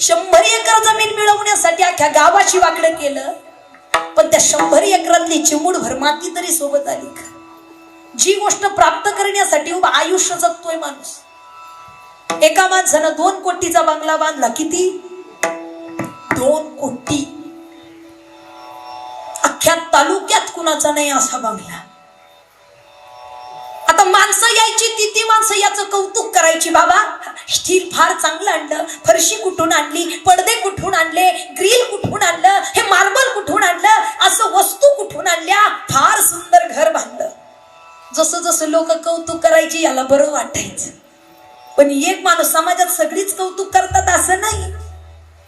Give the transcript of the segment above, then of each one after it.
100 acre जमीन मिळवण्यासाठी अख्ख्या गावाची वाकडं केलं, पण त्या 100 एकरातली चिमूटभर माती तरी सोबत आली का? जी गोष्ट प्राप्त करण्यासाठी उभा आयुष्य जगतोय माणूस. एका माणसानं 2 कोटीचा बंगला बांधला. किती? 2 कोटी. अख्ख्या तालुक्यात कुणाचा नाही असा बंगला. आता माणसं यायची, ती माणसं याचं कौतुक करायची. बाबा स्टील फार चांगलं आणलं, फरशी कुठून आणली, पडदे कुठून आणले, ग्रिल कुठून आणलं, हे मार्बल कुठून आणलं, असं वस्तू कुठून आणल्या, फार सुंदर घर बांधलं. जसं जसं लोक कौतुक करायची याला बरं वाटायचं. पण एक माणूस समाजात सगळीच कौतुक करतात असं नाही.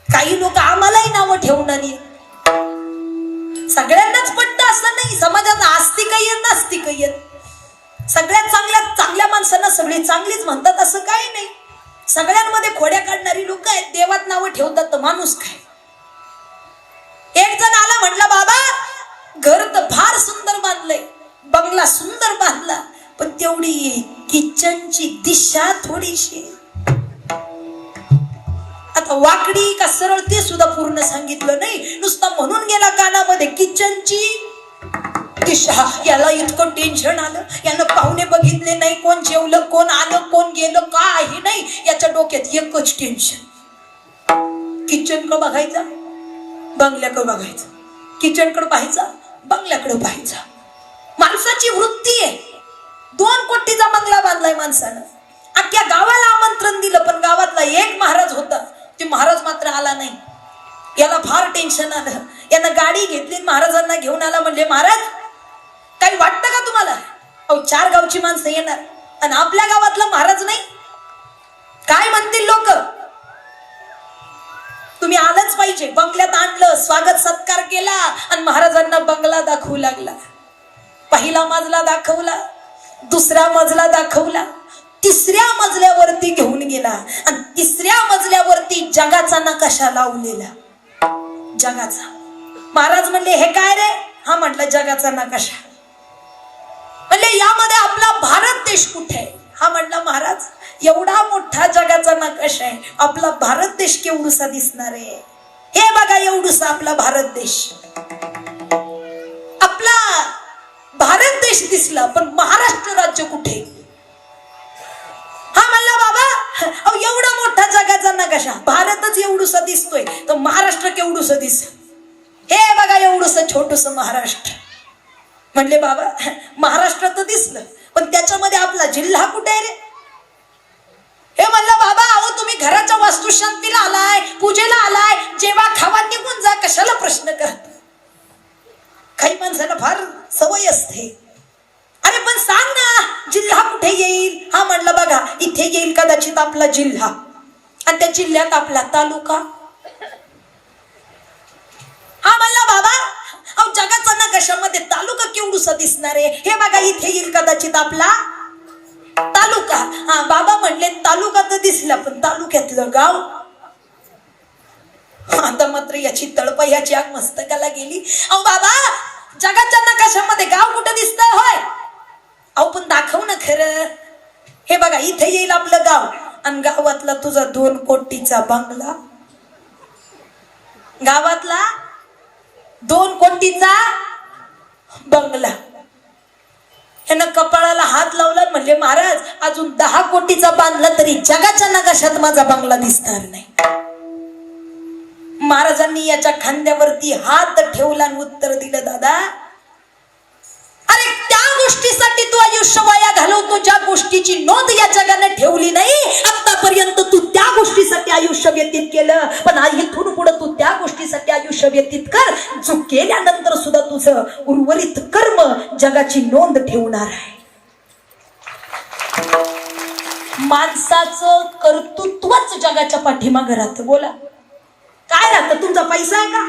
काही लोक आम्हालाही नावं ठेवून आली. सगळ्यांनाच पटतं असं नाही. समाजात आस्तिक आहेत, नास्तिक आहेत. सगळ्यात चांगल्या माणसांना सगळी चांगलीच म्हणतात असं काही नाही. सगळ्यांमध्ये खोड्या काढणारी लोक आहेत. देवात नावं ठेवतात तर माणूस काय. एक जण आला, म्हटला बाबा घर तर फार सुंदर बांधलंय, बंगला सुंदर बांधला, पण तेवढी किचनची दिशा थोडीशी. आता वाकडी का सरळ ते सुद्धा पूर्ण सांगितलं नाही, नुसतं म्हणून गेला कानामध्ये किचनची दिशा. याला इतकं टेन्शन आलं, यानं पाहुणे बघितले नाही, कोण जेवलं, कोण आलं, कोण गेलं, काही नाही. याच्या डोक्यात एकच टेन्शन. किचनकडे बघायचा, बंगल्याकडे बघायचं, किचनकडे पाहायचा, बंगल्याकडे पाहायचा. माणसाची वृत्ती आहे. 2 कोटीचा बंगला बांधलाय माणसानं. अख्ख्या गावाला आमंत्रण दिलं, पण गावातला एक महाराज होता, ते महाराज मात्र आला नाही. याला फार टेन्शन आलं. यानं गाडी घेतली, महाराजांना घेऊन आला. म्हणले महाराज काही वाटतं का तुम्हाला? अहो 4 गावची माणसं येणार आणि आपल्या गावातला महाराज नाही, काय म्हणतील लोक? तुम्ही आलंच पाहिजे. बंगल्यात आणलं, स्वागत सत्कार केला आणि महाराजांना बंगला दाखवू लागला. पहिला मजला दाखवला, दुसरा मजला दाखवला, 3ऱ्या मजल्यावरती घेऊन गेला आणि 3ऱ्या मजल्यावरती जगाचा नकाशा लावलेला. जगाचा. महाराज म्हणले हे काय रे? हा म्हटलं जगाचा नकाशा. म्हणले यामध्ये आपला भारत देश कुठे आहे? हा म्हटला महाराज एवढा मोठा जगाचा नकाशा आहे, आपला भारत देश केवढूसा दिसणार आहे? हे बघा एवढूसा आपला भारत देश. आपला भारत देश दिसला, पण महाराष्ट्र राज्य कुठे? हा म्हणला बाबा अहो एवढा मोठा जगाचा नकाशा, भारतच एवढूसा दिसतोय, तर महाराष्ट्र केवढूसा दिस? हे बघा एवढूस छोटूस महाराष्ट्र. म्हणले बाबा महाराष्ट्र तर दिसलं, पण त्याच्यामध्ये आपला जिल्हा कुठे आहे रे? हे म्हणलं बाबा अहो तुम्ही घराच्या वास्तुशांतीला आलाय, पूजेला आलाय, जेव्हा खावा निघून जा, कशाला प्रश्न करत? काही माणसाला फार सवय असते. अरे पण सांग ना जिल्हा कुठे येईल? हा म्हणलं बघा इथे येईल कदाचित आपला जिल्हा, आणि त्या जिल्ह्यात आपला तालुका. हा म्हणला बाबा अहो जगाचा नकाशामध्ये तालुका केवढूसा दिसणार आहे? हे बघा इथे येईल कदाचित आपला तालुका. हा बाबा म्हणले तालुका तर दिसला, पण तालुक्यातलं गाव. आता मात्र याची तळपा याची आग मस्तकाला गेली. अहो बाबा जगाच्या नकाशामध्ये गाव कुठं दिसतंय? होय अहो पण दाखव ना खरं. हे बघा इथे येईल आपलं गाव, आणि गावातला तुझा 2 कोटीचा बंगला. गावातला 2 कोटीचा बंगला. यानं कपाळाला हात लावला. म्हणजे महाराज अजून 10 कोटीचा बांधला तरी जगाच्या नकाशात माझा बंगला दिसणार नाही. महाराजांनी याच्या खांद्यावरती हात ठेवला आणि उत्तर दिलं दादा अरे त्या गोष्टीसाठी तू आयुष्य वाया घालवतो ज्या गोष्टीची नोंद या जगाने ठेवली नाही. आतापर्यंत तू त्या गोष्टीसाठी आयुष्य व्यतीत केलं, पण इथून पुढे तू त्या गोष्टीसाठी आयुष्य व्यतीत कर जो केल्यानंतर सुद्धा तुझं उर्वरित कर्म जगाची नोंद ठेवणार आहे. माणसाचं कर्तृत्वच जगाच्या पाठीमागे राहतं. बोला काय राहतं? तुमचा पैसा आहे का?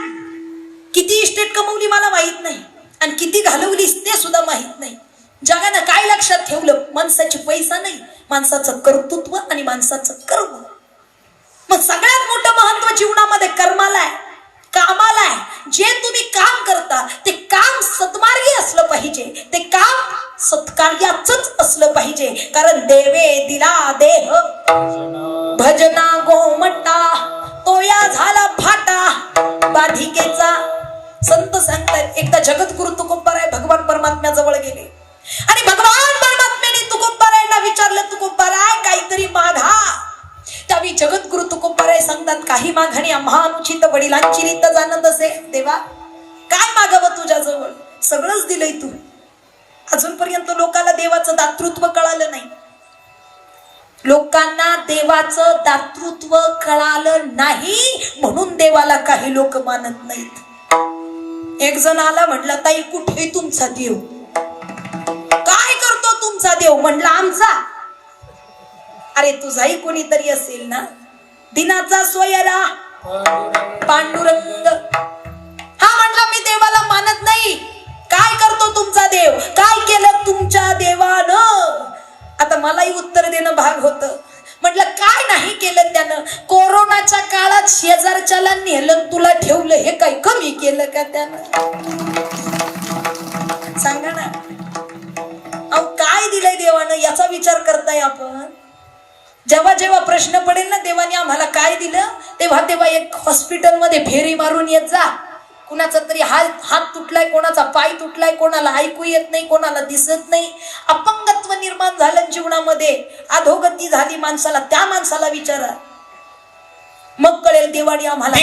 किती इस्टेट कमवली मला माहित नाही, आणि किती घालवलीस ते सुद्धा माहित नाही. जगानं काय लक्षात ठेवलं? माणसाची पैसा नाही, माणसाचं कर्तृत्व आणि माणसाचं कर्म. मग सगळ्यात मोठं महत्व जीवनामध्ये कर्माला आहे, कामाला आहे. जे तुम्ही काम करता ते काम सद्मार्गी असलं पाहिजे, ते काम सत्कार्याचंच असलं पाहिजे. कारण देवे दिला देह भजना गोमटा तो या जगद्गुरु तुकोबाराय भगवान परमात्म्याजवळ गेले आणि भगवान परमात्म्याने तुकोबारायांना विचारलं, तुकोबाराय काहीतरी मागा. त्यावेळी जगद्गुरु तुकोबाराय सांगतात, काही मागणी आम्हा अनुचित वडिलांची रीत जाणत असे. देवा काय मागावं तुझ्याजवळ, सगळंच दिलंय तू. अजूनपर्यंत लोकांना देवाचं दातृत्व कळालं नाही. लोकांना देवाचं दातृत्व कळालं नाही म्हणून देवाला काही लोक मानत नाहीत. एक जण आला, म्हटला ताई कुठे तुमचा देव, काय करतो तुमचा देव? म्हटला आमचा. अरे तुझाही कोणीतरी असेल ना. दिनाचा सोयरा पांडुरंग. हा म्हटला मी देवाला मानत नाही. काय करतो तुमचा देव, काय केलं तुमच्या देवानं? आता मलाही उत्तर देणं भाग होतं. म्हटलं काय नाही केलं त्यानं? कोरोनाच्या काळात शेजारच्याला नेलं, तुला ठेवलं, हे काही कमी केलं का त्यानं? सांगा ना. अहो काय दिलंय देवानं याचा विचार करताय आपण. जेव्हा जेव्हा प्रश्न पडेल ना देवाने आम्हाला काय दिलं, तेव्हा तेव्हा एक हॉस्पिटलमध्ये फेरी मारून येत जा. कुणाचा तरी हात तुटलाय, कोणाचा पाय तुटलाय, कोणाला ऐकू येत नाही, कोणाला दिसत नाही, अपंगत्व निर्माण झालं जीवनामध्ये, अधोगती झाली माणसाला, त्या माणसाला विचारा, मग कळेल देवाने आम्हाला.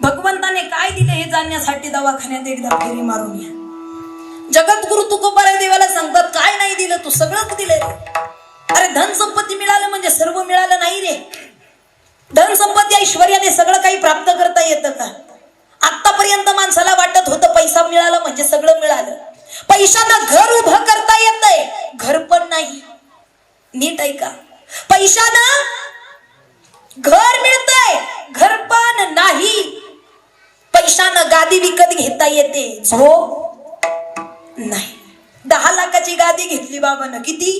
भगवंताने काय दिले हे जाणण्यासाठी दवाखान्यात एकदा फेरी मारून या. जगद्गुरु तुकोबाराय देवाला सांगतात, काय नाही दिलं तू, सगळंच दिलंय रे. अरे धन संपत्ती मिळालं म्हणजे सर्व मिळालं नाही रे. धन संपत्ती ऐश्वर्याने सगळं काही प्राप्त करता येतं का? आतापर्यंत माणसाला वाटत होतं पैसा मिळाला म्हणजे सगळं मिळालं. पैशानं घर उभं करता येतंय, घर पण नाही. नीट ऐका, पैशानं घर मिळतंय, घर पण नाही. पैशानं गादी विकत घेता येते, झोप नाही. 10 लाखाची गादी घेतली बाबानं, किती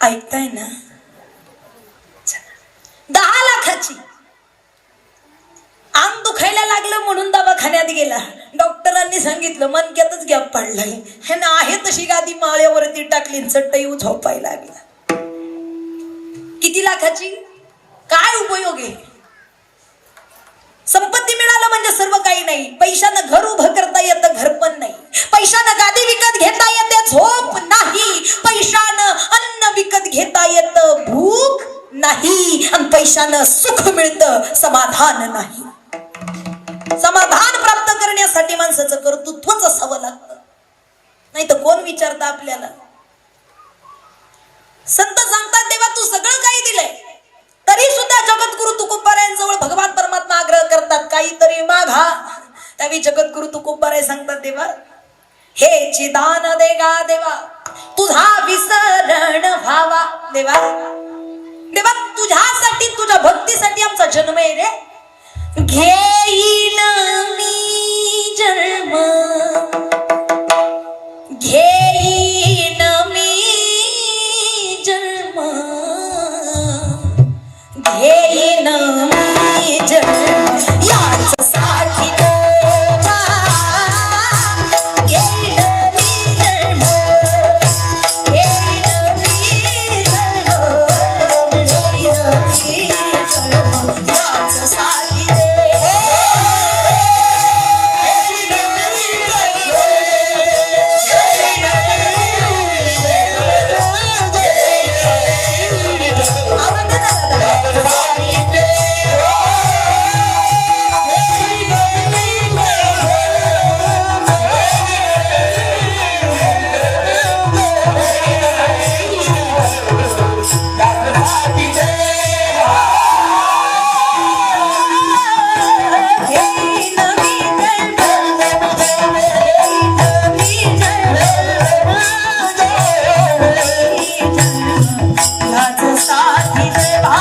ऐकताय ना? 10 लाखाची. अंग दुखायला लागलं म्हणून दवाखान्यात गेला. डॉक्टरांनी सांगितलं मणक्यातच गॅप पडलाय. हे ना आहे तशी गादी माळ्यावरती टाकली, चट्टई झोपायला लागला. किती लाखाची? काय उपयोग आहे? संपत्ती मिळालं म्हणजे सर्व काही नाही. पैशानं घर उभं करता येतं, घर पण नाही. पैशानं गादी विकत घेता येते, झोप नाही. पैशानं अन्न विकत घेता येतं, भूक नाही. आणि पैशानं सुख मिळतं, समाधान नाही. समाधान प्राप्त करण्यासाठी माणसाचं कर्तृत्वच असावं लागतं, नाही तर कोण विचारतं आपल्याला. संत सांगतात, देवा तू सगळं काही दिलंय, तरी सुद्धा जगद्गुरु तुकोबारायांजवळ भगवान परमात्मा आग्रह करतात, काहीतरी मागा. त्यावेळी जगद्गुरु तुकोबाराय सांगतात, देवा हे चिदान देगा देवा, तुझा विसरण व्हावा. देवा देवा तुझ्यासाठी, तुझ्या भक्तीसाठी आमचा जन्म आहे रे. घेईन मी जन्म, घेईन मी जन्म, घेईन मी जन्म याच्यासाठी. याच साथी देवा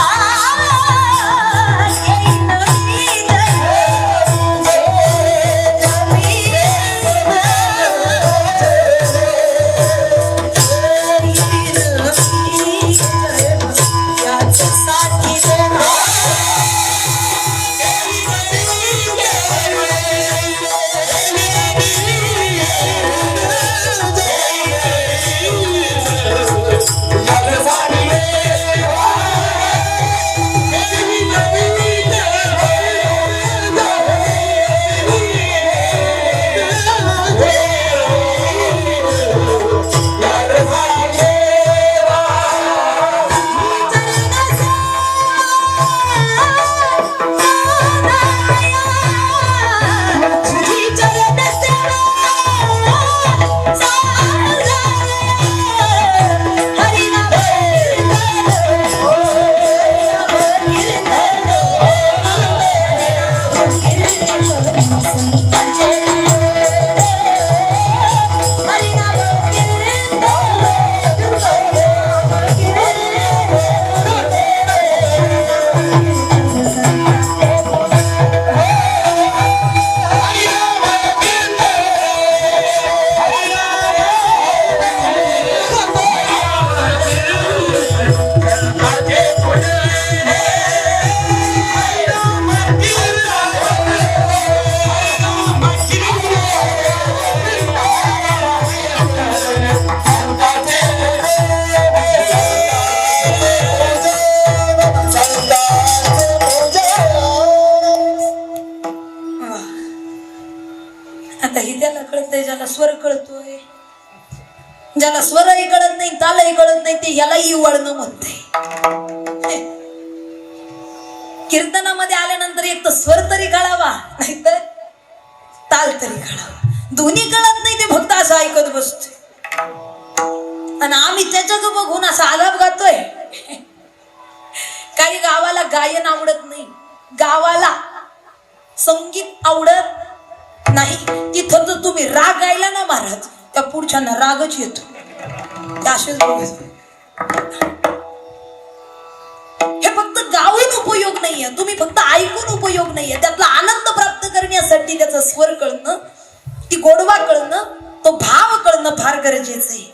ज्याला स्वर कळतोय, ज्याला स्वरही कळत नाही, तालही कळत नाही, ते यालाही वळणं म्हणते. कीर्तनामध्ये आल्यानंतर एक तर स्वर तरी कळावा, नाहीतर ताल तरी कळावा. दोन्ही कळत नाही, ते फक्त असं ऐकत बसतोय. आणि आम्ही त्याच्याकडे बघून असा आलाप गातोय. काही गावाला गायन आवडत नाही, गावाला संगीत आवडत नाही, तिथं जर तुम्ही राग गायला ना महाराज, त्या पुढच्यांना रागच येतो. हे फक्त गाऊन उपयोग नाहीये, तुम्ही फक्त ऐकून उपयोग नाहीये. त्यातला आनंद प्राप्त करण्यासाठी त्याचा स्वर कळणं, ती गोडवा कळणं, तो भाव कळणं फार गरजेचं आहे.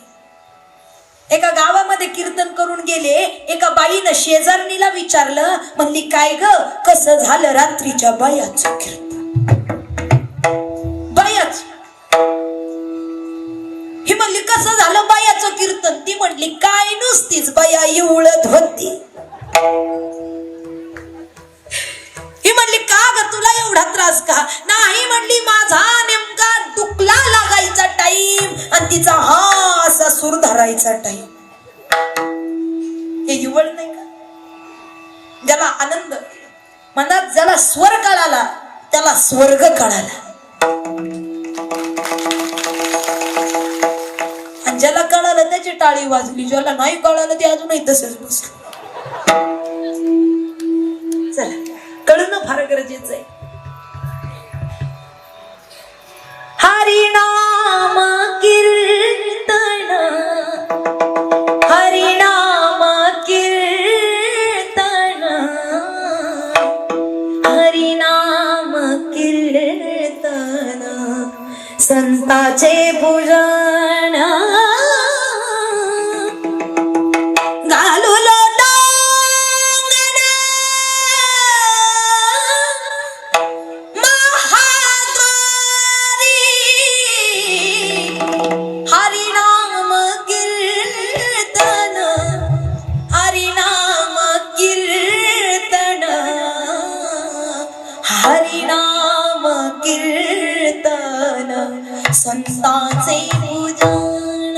एका गावामध्ये कीर्तन करून गेले, एका बाईनं शेजारणीला विचारलं, म्हणली काय ग, कसं झालं रात्रीच्या बायाचं कीर्तन? बायाच ही म्हणली कसं झालं बायाचं कीर्तन? ती म्हणली काय नुसतीच बाया इवळत होती. ही म्हणली का ग, तुला एवढा त्रास का? नाही म्हणली, माझा नेमका डुकला लागायचा टाइम आणि तिचा हा असा सूर धरायचा टाइम. हे इवळ नाही का? ज्याला आनंद मनात, ज्याला स्वर कळाला त्याला स्वर्ग कळाला. आणि ज्याला कळालं त्याची टाळी वाजली, ज्याला नाही कळालं ते अजूनही तसंच बसलं. चला, कळणं फार गरजेचं आहे. हरिनाम कीर्तन, हरिनाम कीर्तन, हरिनाम कीर्तन, संताचे पूजन, घालून दांगण महाद्वारी, हरिनाम कीर्तन, हरिनाम कीर्तन, हरिनाम कीर्तन, संतांचे पूजन.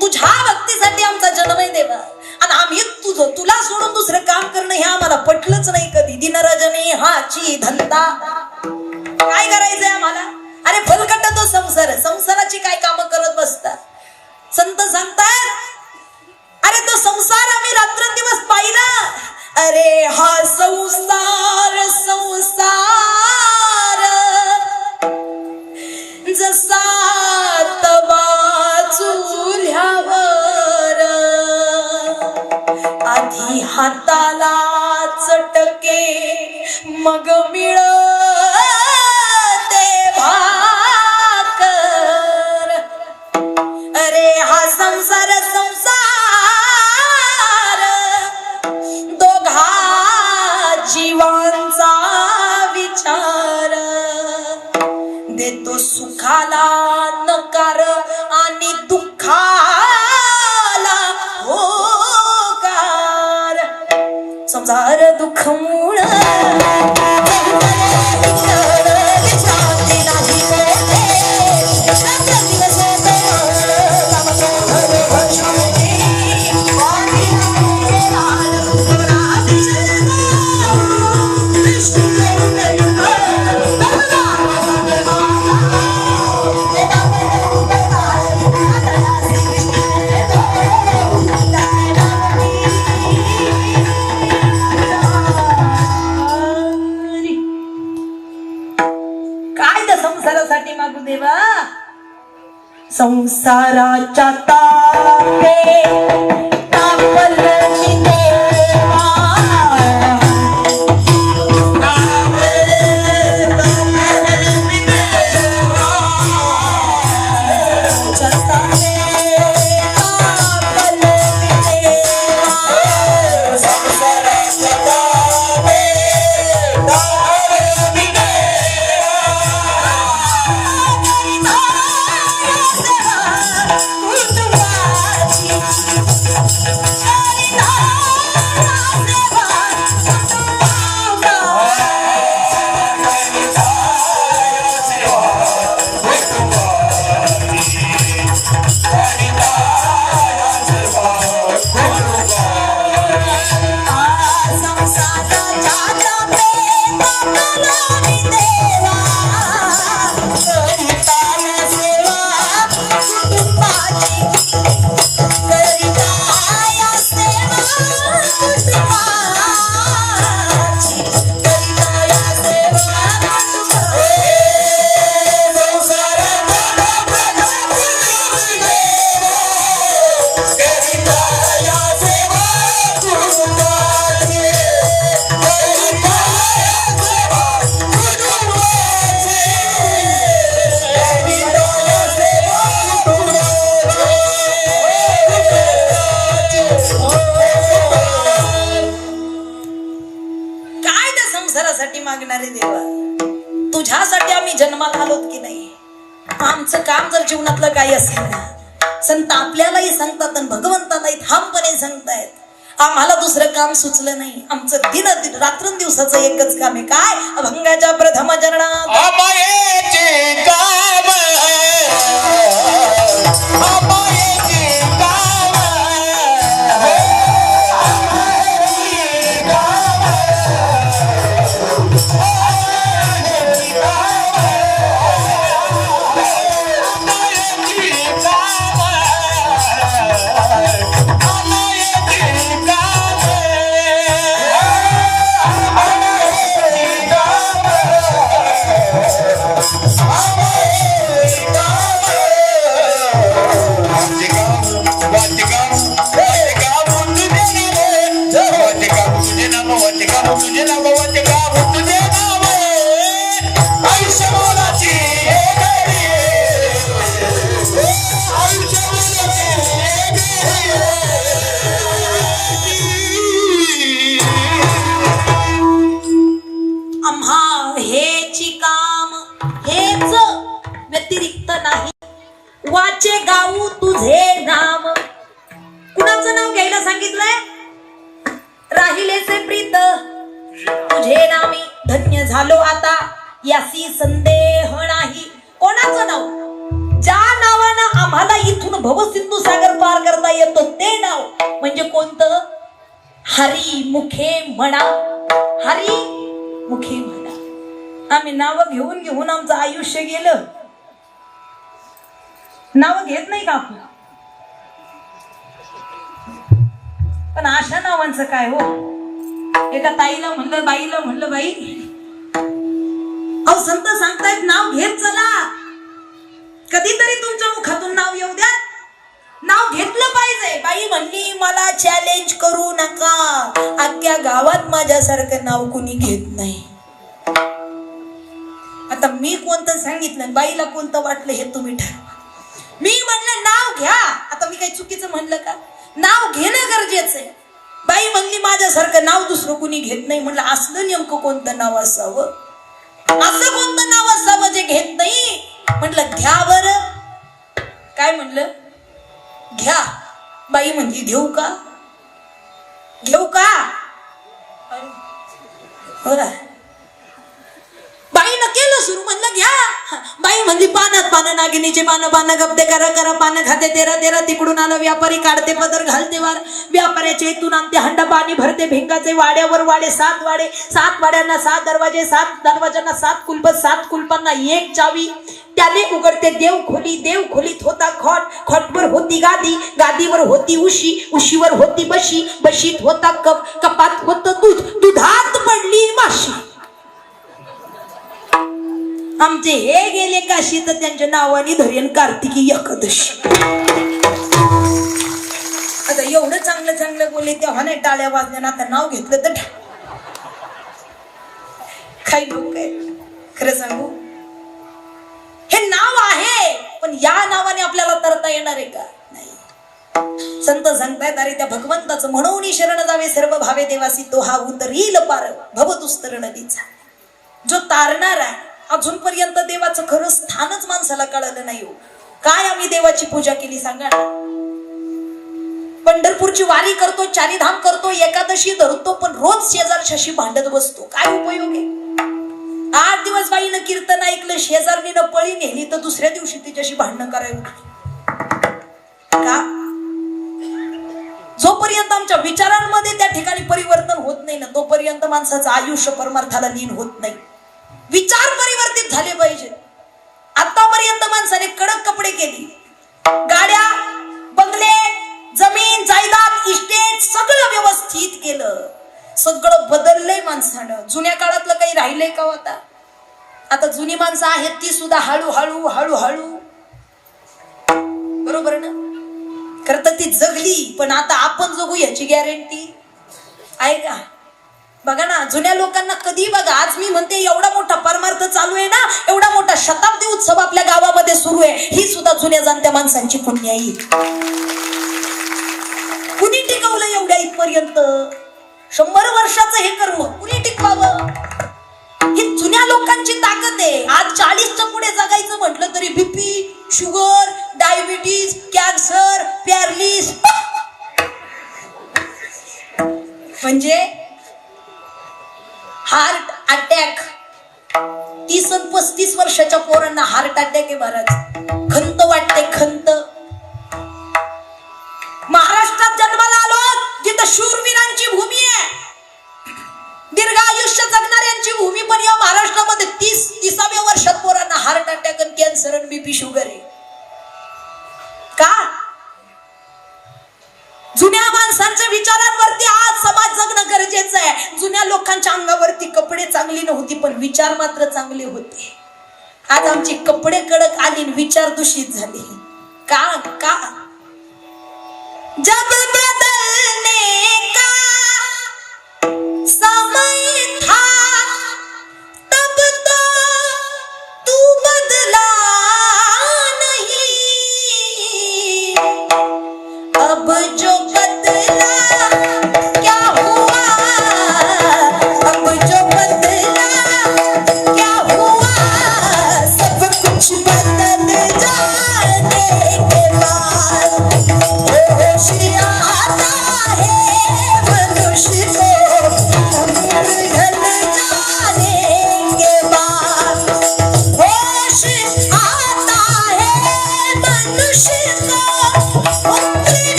तुझ्या भक्तीसाठी आमचा जन्म आहे देवा, आणि आम्ही तुला सोडून दुसरं काम करणं हे आम्हाला पटलंच नाही कधी. दिनरजनी हाची धंदा, काय करायचंय आम्हाला? अरे फलकट तो संसार, संसाराची काय कामं करत बसता? संत सांगतात, अरे तो संसार आम्ही रात्रंदिवस पाहिला. अरे हा संसार, संसार जसा तवा चुल्यावर, आधी हाताला चटके मग मिळते भाकर. अरे हा संसार दोघा जीवांचा विचार. देतो सुखाला नकार आणि दुःखाला होकार. संसार दुःख मूळ संसारासाठी मागू देवा. संसाराच्या तापे तापल मी देवा. मागणारे देवा, तुझ्यासाठी आम्ही जन्माला आलोत की नाही. आमचं काम जर जीवनातलं काही असेल ना, संत आपल्यालाही सांगतात आणि भगवंतालाही ठामपणे सांगतायत. आम्हाला दुसरं काम सुचलं नाही. आमचं दिन रात्रंदिवसाचं एकच काम आहे. काय? अभंगाच्या प्रथम चरणात व्यतिरिक्त नाही. वाचे गाऊ तुझे नाम. कुणाचं नाव घ्यायला सांगितलंय? राहिलेचे प्रीत तुझे नामी धन्य झालो आता यासी संदेह नाही. कोणाचं नाव? ज्या नावानं आम्हाला इथून भवसिंधू सागर पार करता येतो ते नाव म्हणजे कोणतं? हरी मुखे म्हणा. हरी मुखे म्हणा. आम्ही नाव घेऊन घेऊन आमचं आयुष्य गेलं. नाव घेत नाही का आपण? पण अशा नावांचं काय हो? एका ताईला म्हणलं, बाईला म्हणलं, बाई अहो संत सांगतायत नाव घेत चला. कधीतरी तुमच्या मुखातून नाव येऊ द्या. नाव घेतलं पाहिजे. बाई म्हणली मला चॅलेंज करू नका. अख्ख्या गावात माझ्यासारखं नाव कुणी घेत नाही. आता मी कोणतं सांगितलं, बाईला कोणतं वाटलं हे तुम्ही ठरवा. मी म्हणलं नाव घ्या, आता मी काही चुकीचं म्हणलं का? नाव घेणं गरजेचं आहे. बाई म्हणली माझ्यासारखं नाव दुसरं कुणी घेत नाही. म्हणलं असलं नेमकं कोणतं नाव असावं, असं कोणतं नाव असावं जे घेत नाही? म्हटलं घ्या बरं. काय म्हणलं? घ्या. बाई म्हणली घेऊ का? घेऊ का? बाईनं केलं सुरू. म्हणलं घ्या. बाई म्हणली पानात पानं, नागिनीचे पानं, पानं गप्पे करा करा, पानं खाते तेरा तेरा. तिकडून आलं व्यापारी, काढते पदर घालते वार. व्यापाऱ्याचे इथून आणते हंडा पाणी भरते भिंगाचे. वाड्यावर वाडे, 7 वाडे, 7 वाड्यांना 7 दरवाजे, 7 दरवाजांना 7 कुलप, 7 कुलपांना 1 चावी. त्याने उघडते देव खोली. देव खोलीत होता खॉट, खॉटवर होती गादी, गादीवर होती उशी, उशीवर होती बशी, बशीत होता कप, कपात होत दूध, दुधात पडली माशी. आमचे हे गेले काशी तर त्यांच्या नावाने धरेन कार्तिकी एकादशी. आता एवढं चांगलं चांगलं बोलले तेव्हा नाही टाळ्या वाजल्या. आता नाव घेतलं तर काही लोक आहे. खरं सांगू, हे नाव आहे पण या नावाने आपल्याला तरता येणार आहे का? नाही. संत सांगतायत अरे त्या भगवंताचं म्हणून शरण जावे सर्व भावे देवासी, तो हा उतरील पार भवदुस्तर नदीचा. जो तारणार आहे. अजूनपर्यंत देवाचं खरं स्थानच माणसाला कळलं नाही. काय आम्ही देवाची पूजा केली सांगा ना. पंढरपूरची वारी करतो, चारीधाम करतो, एकादशी धरतो, पण रोज शेजारच्याशी भांडत बसतो. काय उपयोग आहे? 8 दिवस बाईनं कीर्तन ऐकलं, शेजारणीनं पळी नेली तर दुसऱ्या दिवशी तिच्याशी भांडणं करायला उठली. का? जोपर्यंत आमच्या विचारांमध्ये त्या ठिकाणी परिवर्तन होत नाही ना, तोपर्यंत माणसाचं आयुष्य परमार्थाला लीन होत नाही. विचार परिवर्तित झाले पाहिजे. आतापर्यंत माणसाने कडक कपडे केली, गाड्या, बंगले, जमीन, जायदाद, इस्टेट सगळं व्यवस्थित केलं. सगळं बदललंय माणसानं. जुन्या काळातलं काही राहिलंय का होता? आता जुनी माणसं आहेत ती सुद्धा हळूहळू हळूहळू, बरोबर ना? खरं तर ती जगली, पण आता आपण जगू याची गॅरंटी आहे का? बघा ना, जुन्या लोकांना कधी बघा, आज मी म्हणते एवढा मोठा परमार्थ चालू आहे ना, एवढा मोठा शताब्दी उत्सव आपल्या गावामध्ये सुरू आहे, ही सुद्धा जुन्या जाणत्या माणसांची पुण्य आहे. कुणी टिकवलं एवढ्या इथपर्यंत? 100 वर्षाचं हे कर्म कुणी टिकवावं? ही जुन्या लोकांची ताकद आहे. आज 40च्या पुढे जगायचं म्हटलं तरी BP, sugar, diabetes, cancer, paralysis, म्हणजे हार्ट अटॅक. 30 आणि 35 वर्षाच्या पोरांना हार्ट अटॅक आहे महाराज. खंत वाटते, खंत. महाराष्ट्रात जन्माला आलो जिथं शूरवीरांची भूमी आहे, दीर्घ आयुष्य जगणाऱ्यांची भूमी, पण या महाराष्ट्रामध्ये 30व्या वर्षात पोरांना हार्ट अटॅक आणि कॅन्सर आणि बीपी शुगर आहे. का? जुन्या माणसांच्या विचारांवरती आज समाज जगणं गरजेचं आहे. जुन्या लोकांच्या अंगावरती कपडे चांगली नव्हती पण विचार मात्र चांगले होते. आज आमचे कपडे कडक आले, विचार दूषित झाले. का? का? जब बदलने का समय था तब तो तू बदला नहीं, अब जो बदला क्या हुआ, अब जो बदला क्या हुआ, सब कुछ बदल जाने के बाद होश आता है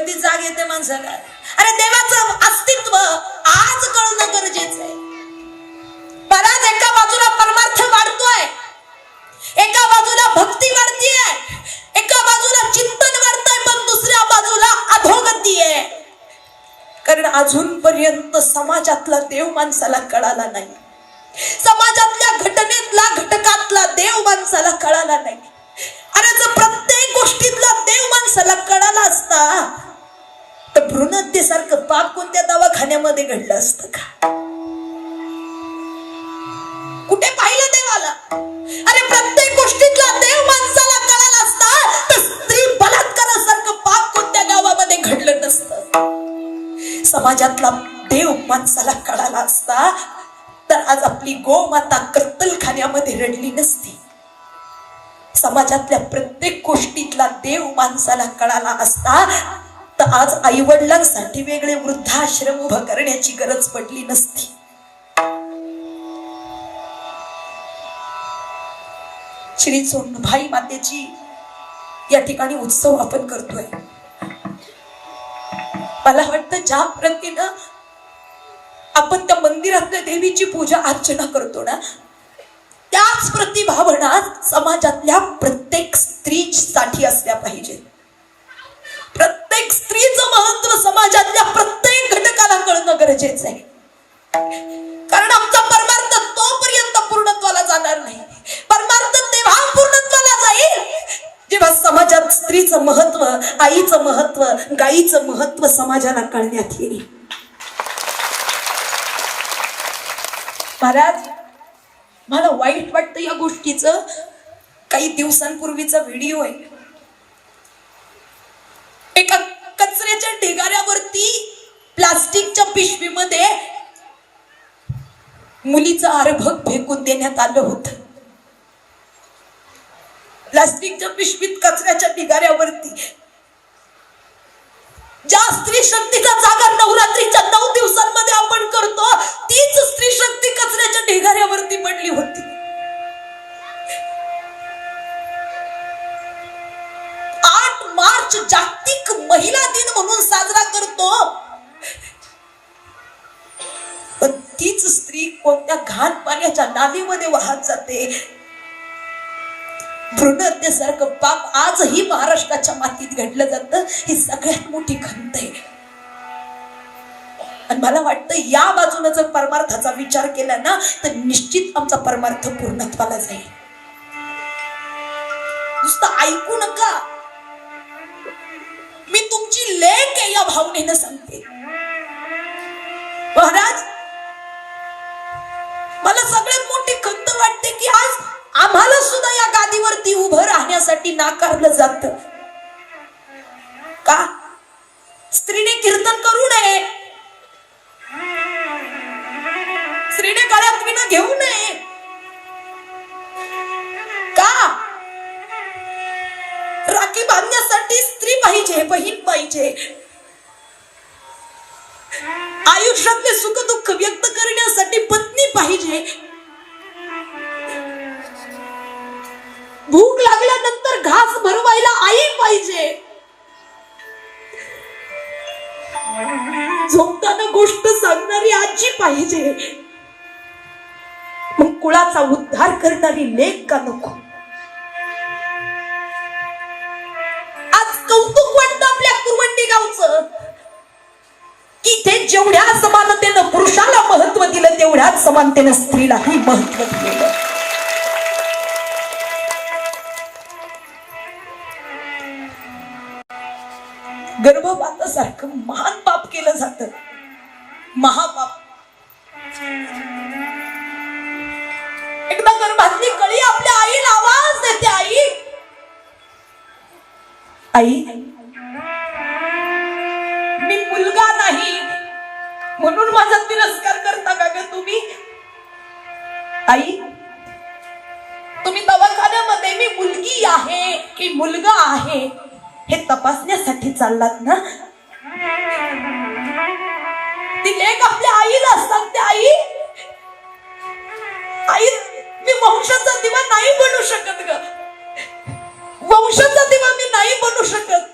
कधी जाग येते माणसाला? अरे देवाचं अस्तित्व आज कळणं गरजेचं आहे. महाराज, एका बाजूला परमार्थ वाढतोय, एका बाजूला भक्ती वाढतीये, एका बाजूला चिंतन वाढतंय, पण दुसऱ्या बाजूला अधोगती आहे. कारण अजूनपर्यंत समाजातला देव माणसाला कळाला नाही. समाजातल्या घटनेतला घटकातला देव माणसाला कळाला नाही. अरे जर प्रत्येक गोष्टीतला देव माणसाला कळाला असता तर भ्रूणहत्येसारखं पाप कोणत्या दवाखान्यामध्ये घडलं असतं का? कुठे पाहिलं देवाला? अरे प्रत्येक गोष्टीतला देव माणसाला कळाला असता तर स्त्री बलात्कारासारखं पाप कोणत्या गावामध्ये घडलं नसतं. समाजातला देव माणसाला कळाला असता तर आज आपली गोमाता कत्तलखान्यामध्ये रडली नसती. समाजातल्या प्रत्येक गोष्टीतला देव माणसाला कळाला असता तर आज आई वडिलांसाठी वेगळे वृद्धाश्रम उभं करण्याची गरज पडली नसती. श्री सोनभाई मातेची या ठिकाणी उत्सव आपण करतोय. मला वाटतं ज्या प्रतीनं आपण त्या मंदिरातल्या देवीची पूजा अर्चना करतो ना, त्याच प्रतिभावना समाजातल्या प्रत्येक स्त्रीसाठी असल्या पाहिजे. प्रत्येक स्त्रीचं महत्व समाजातल्या प्रत्येक घटकाला कळणं गरजेचं आहे. कारण आमचा परमार्थ तोपर्यंत पूर्णत्वाला जाणार नाही. परमार्थ तेव्हा पूर्णत्वाला जाईल जेव्हा समाजात स्त्रीचं महत्व, आईचं महत्व, गाईचं महत्व समाजाला कळण्यात येईल. महाराज, मला वाईट वाटतं या गोष्टीचं. काही दिवसांपूर्वीचा व्हिडिओ आहे. एका कचऱ्याच्या ढिगाऱ्यावरती प्लास्टिकच्या पिशवीमध्ये मुलीचं अर्भक फेकून देण्यात आलं होतं. प्लास्टिकच्या पिशवीत कचऱ्याच्या ढिगाऱ्यावरती. ज्या स्त्री शक्तीचा जागा नवरात्रीच्या 9 दिवसांमध्ये आपण करतो, तीच स्त्री शक्ती कचऱ्याच्या ढिगाऱ्यावरती पडली होती. मार्च जागतिक महिला दिन म्हणून साजरा करतो, पण तीच स्त्री कोणत्या घाण पाण्याच्या नालीमध्ये वाहत जाते. भ्रूणहत्येसारखं पाप आजही महाराष्ट्राच्या मातीत घडलं जातं. ही सगळ्यात मोठी खंत आहे. आणि मला वाटतं या बाजूने जर परमार्थाचा विचार केला ना तर निश्चित आमचा परमार्थ पूर्णत्वाला जाईल. नुसतं ऐकू नका, मी तुमची लेक आहे या भावनेनं सांगते. महाराज, मला सगळ्यात मोठी खंत वाटते की आज आम्हाला सुद्धा या गादीवरती उभं राहण्यासाठी नाकारलं जात. का? स्त्रीने कीर्तन करू नये, स्त्रीने गळ्यात विणं घेऊ नये. का? राखी बांधण्यासाठी स्त्री पाहिजे, बहीण पाहिजे. आयुष्यातले सुख दुःख व्यक्त करण्यासाठी पत्नी पाहिजे. भूक लागल्यानंतर घास भरवायला आई पाहिजे. झोपताना गोष्ट सांगणारी आजी पाहिजे. मग कुळाचा उद्धार करणारी लेक का नको? आज कौतुक वाटतं आपल्या कुरवंडी गावचं की ते जेवढ्या समानतेनं पुरुषाला महत्व दिलं तेवढ्याच समानतेनं स्त्रीलाही महत्व दिलं. गर्भपातासारखं महान पाप केलं जातं, महापाप. एकदा गर्भातली कळी आपल्या आईला आवाज देते, आई आई मी मुलगा नाही म्हणून माझा तिरस्कार करता का ग तुम्ही? आई तुम्ही दवाखान्यामध्ये मी मुलगी आहे की मुलगा आहे हे तपासण्यासाठी चाललात ना? ती लेक आपल्या आईला सांगते, आई आई मी वंशाचा दिवा नाही बनू शकत ग, वंशाचा दिवा मी नाही बनू शकत,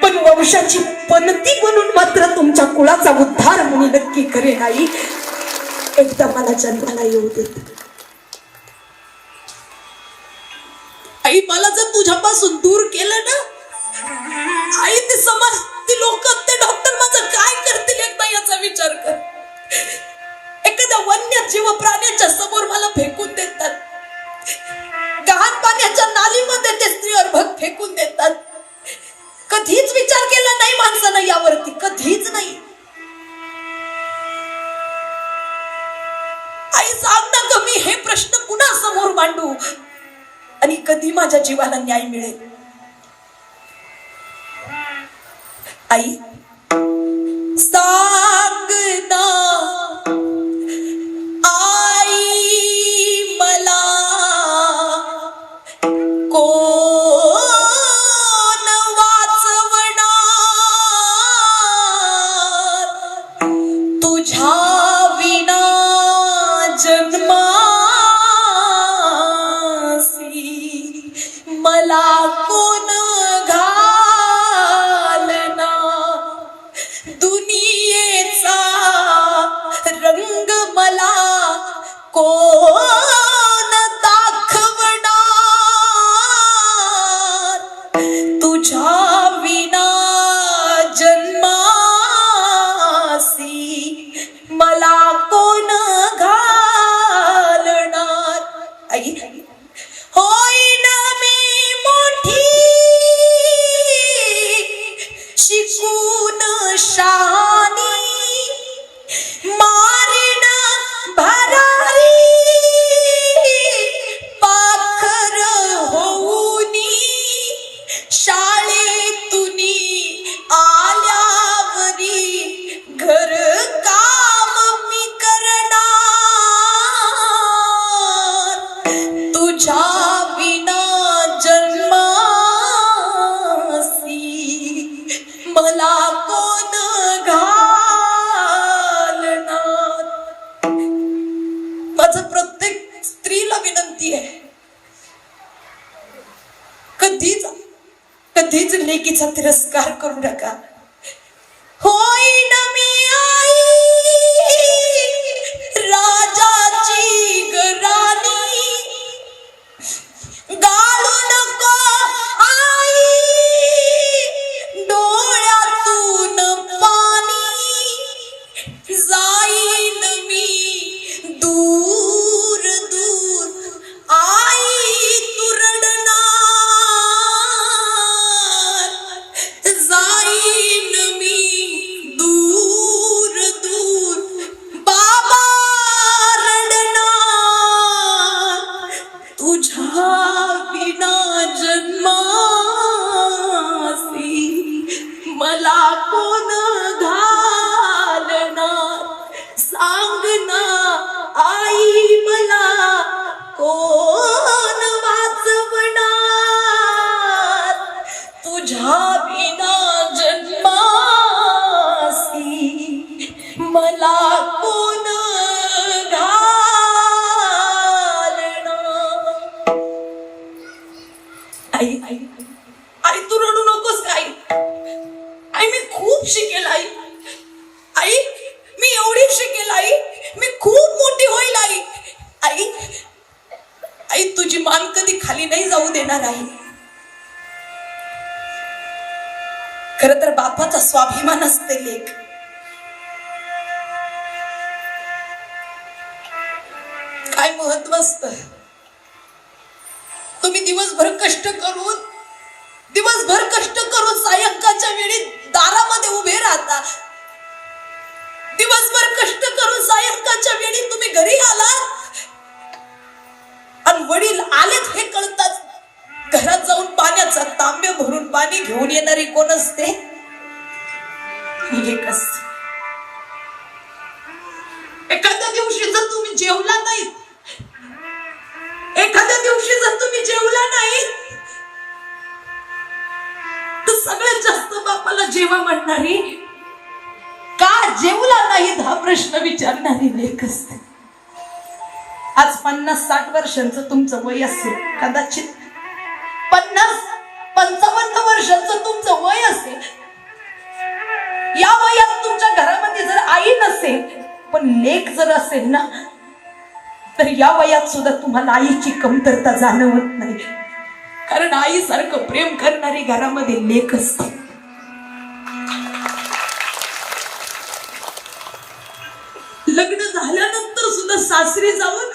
पण वंशाची पणती म्हणून मात्र तुमच्या कुळाचा उद्धार म्हणून नक्की करेन आई. एकदा मला जन्माला येऊ देत आई. मला जर तुझ्यापासून दूर केलं ना आई, ते समाज, ते लोक, ते डॉक्टर माझं काय करतील एकदा याचा विचार कर. एखाद्या वन्य जीव प्राण्याच्या समोर मला फेकून देतात, गहाण पाण्याच्या नालीमध्ये ते स्त्रीवर भग फेकून देतात. कधीच विचार केला नाही माणसानं यावरती, कधीच नाही. आई सांग ना ग, मी हे प्रश्न कुणा समोर मांडू आणि कधी माझ्या जीवाला न्याय मिळेल. आई सांग ना आई मला, कोण वाचवणार तुझ्या विना जन्मासी, मला कोण दुनियेचा रंग, मला कोण दाखवणार तुझ्या विना जन्मासी, मला कोण घालणार. आई होईन मी मोठी शिकून शहाणी, मारीन भरारी पाखर होऊनी, शाळेतूनी आल्यावरी घर काम मी करणार तुझ्या विना जन्मासी, मला कोण घालणार. माझं प्रत्येक स्त्रीला विनंती आहे, कधीच लेकीचा तिरस्कार करू नका. होईन मी आई राजाची गराणी, गाळू नको आई डोळ्यातून पाणी, जाईन मी दूर दूर आई तू रडणार, जाईन मी दूर दूर बाबा रडणार तुझ्या विना जन्मासी, मला कोण घालणार. सांग ना आई मला कोण वाचवणार तुझ्या विना जन्मासी, मला कोण घालणार. आई आई आई तू रडू नकोस आई. आई मी खूप शिकेल आई. आई मी एवढी शिकेल आई, मी खूप मोठी होईल आई. आई आई तुझी मान कधी खाली नाही जाऊ देणार आई. खर तर बापाचा स्वाभिमान असते लेक. काय महत्व असतं. तुम्ही दिवसभर कष्ट करून सायंकाळच्या वेळी दारामध्ये उभे राहता. दिवसभर कष्ट करून सायंकाळच्या वेळी तुम्ही घरी आलात आणि वडील आलेत हे कळताच घरात जाऊन पाण्याचा तांबे भरून पाणी घेऊन येणारी कोण असते? एक असते. एखाद्या दिवशी जर तुम्ही जेवला नाही, तर सगळ्यात जास्त बापाला जेवा म्हणणारी, का जेवला नाहीत हा प्रश्न विचारणारी लेक असते. आज 50-60 वर्षांचं तुमचं वय असेल, कदाचित 50-55 वर्षांचं तुमचं वय असेल, नसेल, पण लेक जर असेल ना, तर या वयात सुद्धा तुम्हाला आईची कमतरता जाणवत नाही. कारण आईसारखं प्रेम करणारी घरामध्ये लेक असते. लग्न झाल्यानंतर सुद्धा सासरी जाऊन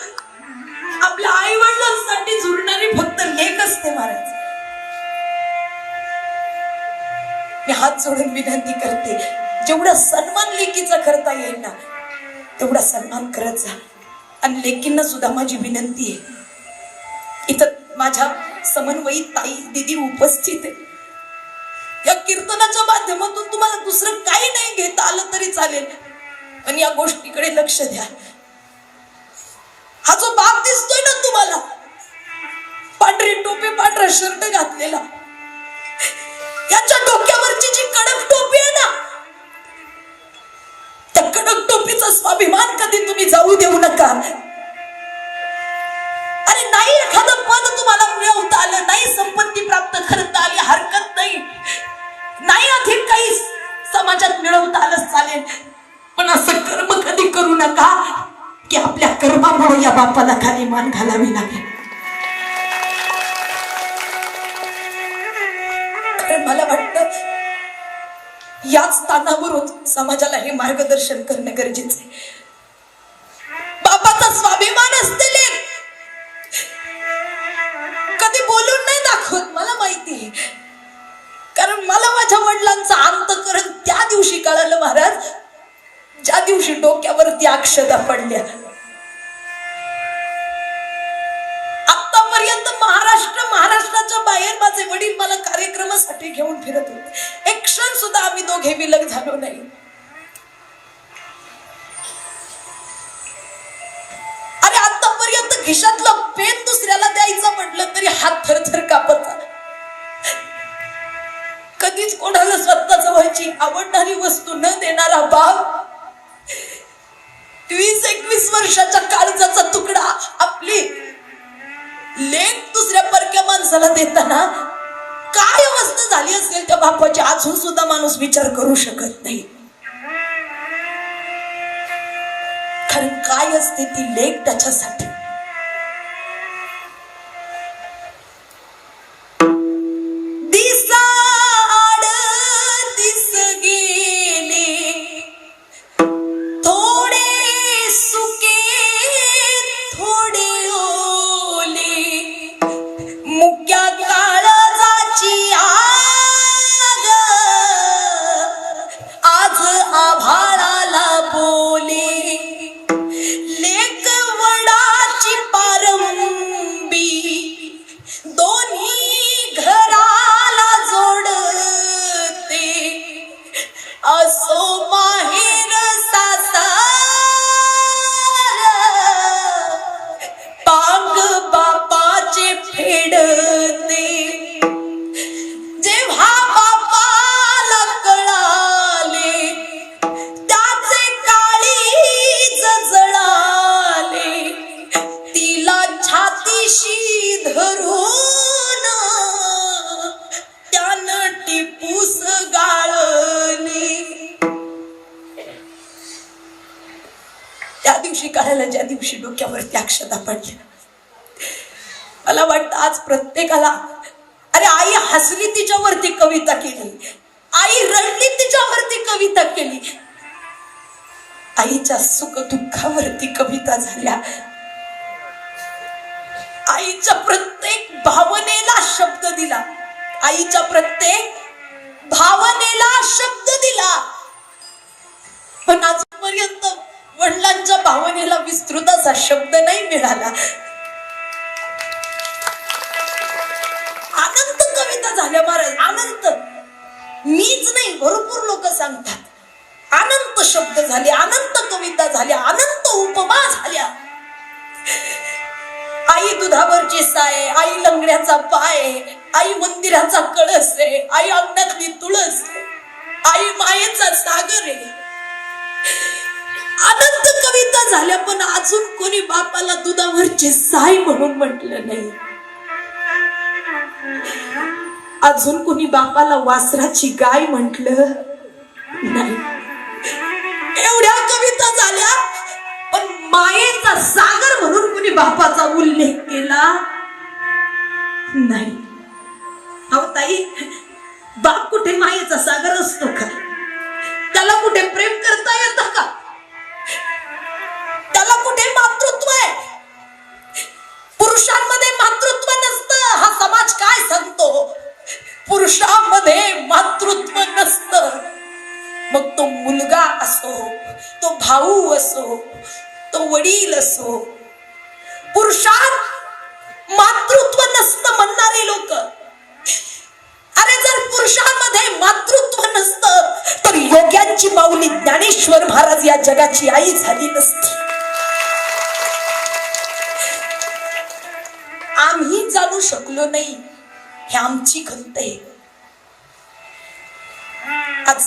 आपल्या आई वडिलांसाठी झुरणारी फक्त लेक असते महाराज. मी हात जोडून विनंती करते, जेवढा सन्मान लेकीचा करता येईल ना तेवढा सन्मान करत जा. आणि लेकींना सुद्धा माझी विनंती आहे, इथं माझ्या समन्वयी ताई दिदी उपस्थित आहे. या कीर्तनाच्या माध्यमातून तुम्हाला दुसरं काही नाही घेता आलं तरी चालेल, पण या गोष्टीकडे लक्ष द्या. हा जो बाप दिसतोय ना तुम्हाला, पांढरी टोपी पांढरा शर्ट घातलेला, याच्या डोक्यावरची जी कडक टोपी आहे ना, त्या कडक टोपीचा स्वाभिमान कधी तुम्ही जाऊ देऊ नका. अरे नाही एखादं पद तुम्हाला मिळवता आलं, नाही संपत्ती प्राप्त करता आली, हरकत नाही, नाही अधिक काही समाजात मिळवता आलं चालेल, पण असं कर्म कधी करू नका की आपल्या कर्मामुळे या बापाला खाली मान घालावी लागेल. कारण मला वाटतं याच स्थानावरून समाजाला हे मार्गदर्शन करणं गरजेचं आहे. बापाचा स्वाभिमान असते लेक, कधी बोलून नाही दाखवत, मला माहिती आहे. कारण मला माझ्या वडिलांचा अंतःकरण त्या दिवशी कळालं महाराज, ज्या दिवशी डोक्यावरती अक्षता पडल्या. आतापर्यंत महाराष्ट्राच्या बाहेर माझे वडील मला कार्यक्रमासाठी घेऊन फिरत होते, एक क्षण सुद्धा आम्ही दोघे विलग झालो नाही. अरे आतापर्यंत खिशातलं पेन दुसऱ्याला द्यायचं म्हटलं तरी हात थरथर कापत. कधीच कोणाला स्वतः जवळची आवडणारी वस्तू न देणारा बाप 20-21 वर्षाच्या काळजाचा तुकडा आपली लेक दुसऱ्या परक्या माणसाला देताना काय अवस्था झाली असेल त्या बापाची, अजून सुद्धा माणूस विचार करू शकत नाही. कारण काय असते ती लेक त्याच्यासाठी. ज्या दिवशी डोक्यावरती अक्षता पडल्या, मला वाटतं आज प्रत्येकाला, अरे आई हसली तिच्यावरती कविता केली, आई रडली तिच्यावरती कविता केली, आईच्या सुख दुःखावरती कविता झाल्या, आईच्या प्रत्येक भावनेला शब्द दिला, आईच्या प्रत्येक भावनेला शब्द दिला. पण आजपर्यंत वडिलांच्या भावनेला विस्तृताचा शब्द नाही मिळाला. अनंत कविता झाल्या महाराज, अनंत. मीच नाही, भरपूर लोक सांगतात, अनंत शब्द झाले, अनंत कविता झाल्या, अनंत उपमा झाल्या. आई दुधावरची साय, आई लंगड्याचा पाय, आई मंदिराचा कळस आहे, आई अंगणातली तुळस आहे, आई मायेचा सागर आहे. अनंत कविता झाल्या, पण अजून कोणी बापाला दुधावरची साय म्हणून म्हटलं नाही. अजून कोणी बापाला वासराची गाय म्हटलं नाही. एवढ्या कविता मायेचा सागर म्हणून कुणी बापाचा उल्लेख केला नाही. अहो ताई, बाप कुठे मायेचा सागर असतो का? त्याला कुठे प्रेम करता येतं का? त्याला कुठे मातृत्व आहे? पुरुषांमध्ये मातृत्व नसतं, हा समाज काय सांगतो? पुरुषांमध्ये मातृत्व नसतं. मग तो मुलगा असो, तो भाऊ असो, तो वडील असो, पुरुषात मातृत्व नसतं म्हणणारे लोक. अरे जर पुरुषांमध्ये मातृत्व नसतं तर योग्यांची माऊली ज्ञानेश्वर महाराज या जगाची आई झाली नसती. आम्ही जाणू शकलो नाही हे आमची खंत आहे. आज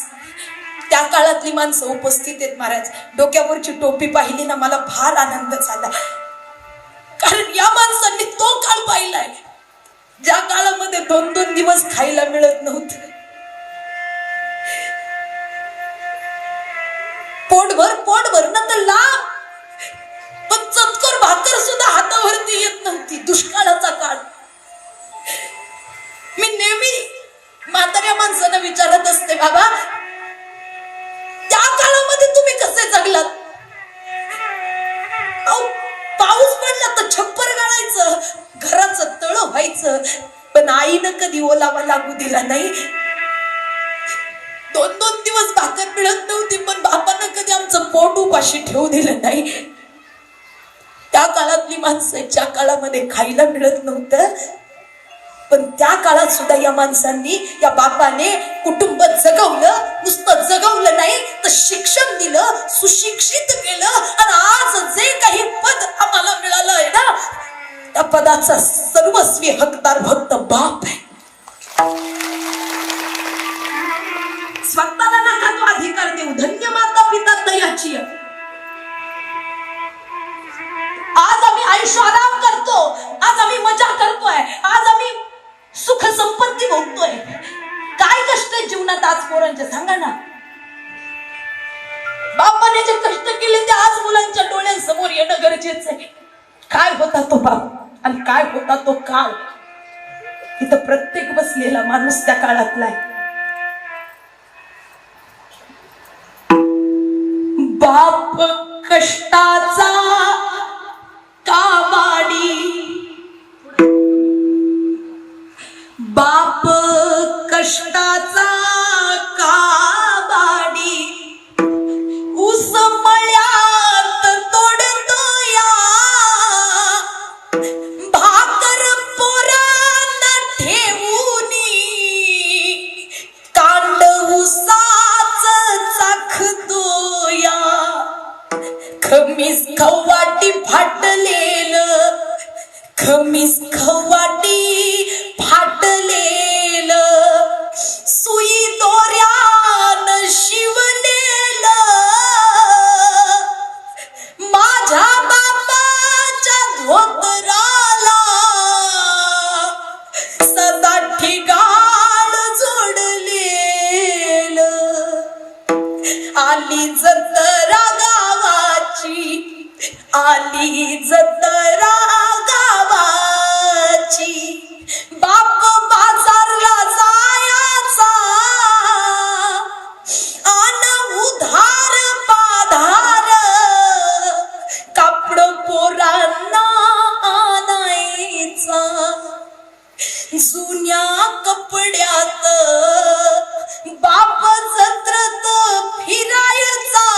त्या काळातली माणसं उपस्थित आहेत महाराज. डोक्यावरची टोपी पाहिली ना, मला फार आनंद झाला. कारण या माणसांनी तो काळ पाहिलाय ज्या काळामध्ये 2-2 दिवस खायला मिळत नव्हतं. पोटभर ना तर लाभ, पण चतकोर भाकर सुद्धा हातावरती येत नव्हती. दुष्काळाचा काळ. मी नेहमी म्हाताऱ्या माणसांना विचारत असते, बाबा त्या काळामध्ये तुम्ही कसे जगलात? पाऊस पडला तर छप्पर गाळायचं, घराचं तळ व्हायचं, पण आईनं कधी ओलावा लागू दिला नाही. 2-2 दिवस भाकर मिळत नव्हती, पण बापानं कधी आमचं पोट उपाशी ठेवू दिलं नाही. त्या काळातली माणसं ज्या काळामध्ये खायला मिळत नव्हतं, पण त्या काळात सुद्धा या माणसांनी, या बापाने कुटुंब जगवलं. नुसतं जगवलं नाही तर शिक्षण दिलं, सुशिक्षित केलं. आणि आज जे काही पद आम्हाला मिळालं आहे ना, त्या पदाचा सर्वस्वी हकदार फक्त बाप आहे. स्वतःला नका तो अधिकार देऊ. धन्य माता पिता दयाची. आज आम्ही आयुष्य आराम करतो, आज आम्ही मजा करतोय, आज आम्ही सुख संपत्ती भोगतोय. काय कष्ट आहे जीवनात आज पोरांचे सांगा ना. बापाने जे कष्ट केले ते आज मुलांच्या डोळ्यांसमोर येणं गरजेचं आहे. काय होता तो बाप आणि काय होता तो काळ. इथं प्रत्येक बसलेला माणूस त्या काळातला आहे. बाप कष्टाचा काबाडी, बाप कष्टाचा काबाडी, ऊस मळ्यात तोडतोया, भाकर पोरांना ठेवूनी, कांड ऊसाच चाखतोया, खमीस खवाटी फाटलेलं, खमीस खवाटी फाटलेलं, सुई दोऱ्यान शिवलेलं, माझ्या बापाच्या धोतराला सदा ठिगाळ जोडलेलं. आली जत्रा गावाची, आली जत्रा गावाची, बाप बाजारला जायाचा, आन उधार पाधार, कापड पोरांना आणायचा, जुन्या कपड्यात बाप जत्रत फिरायचा,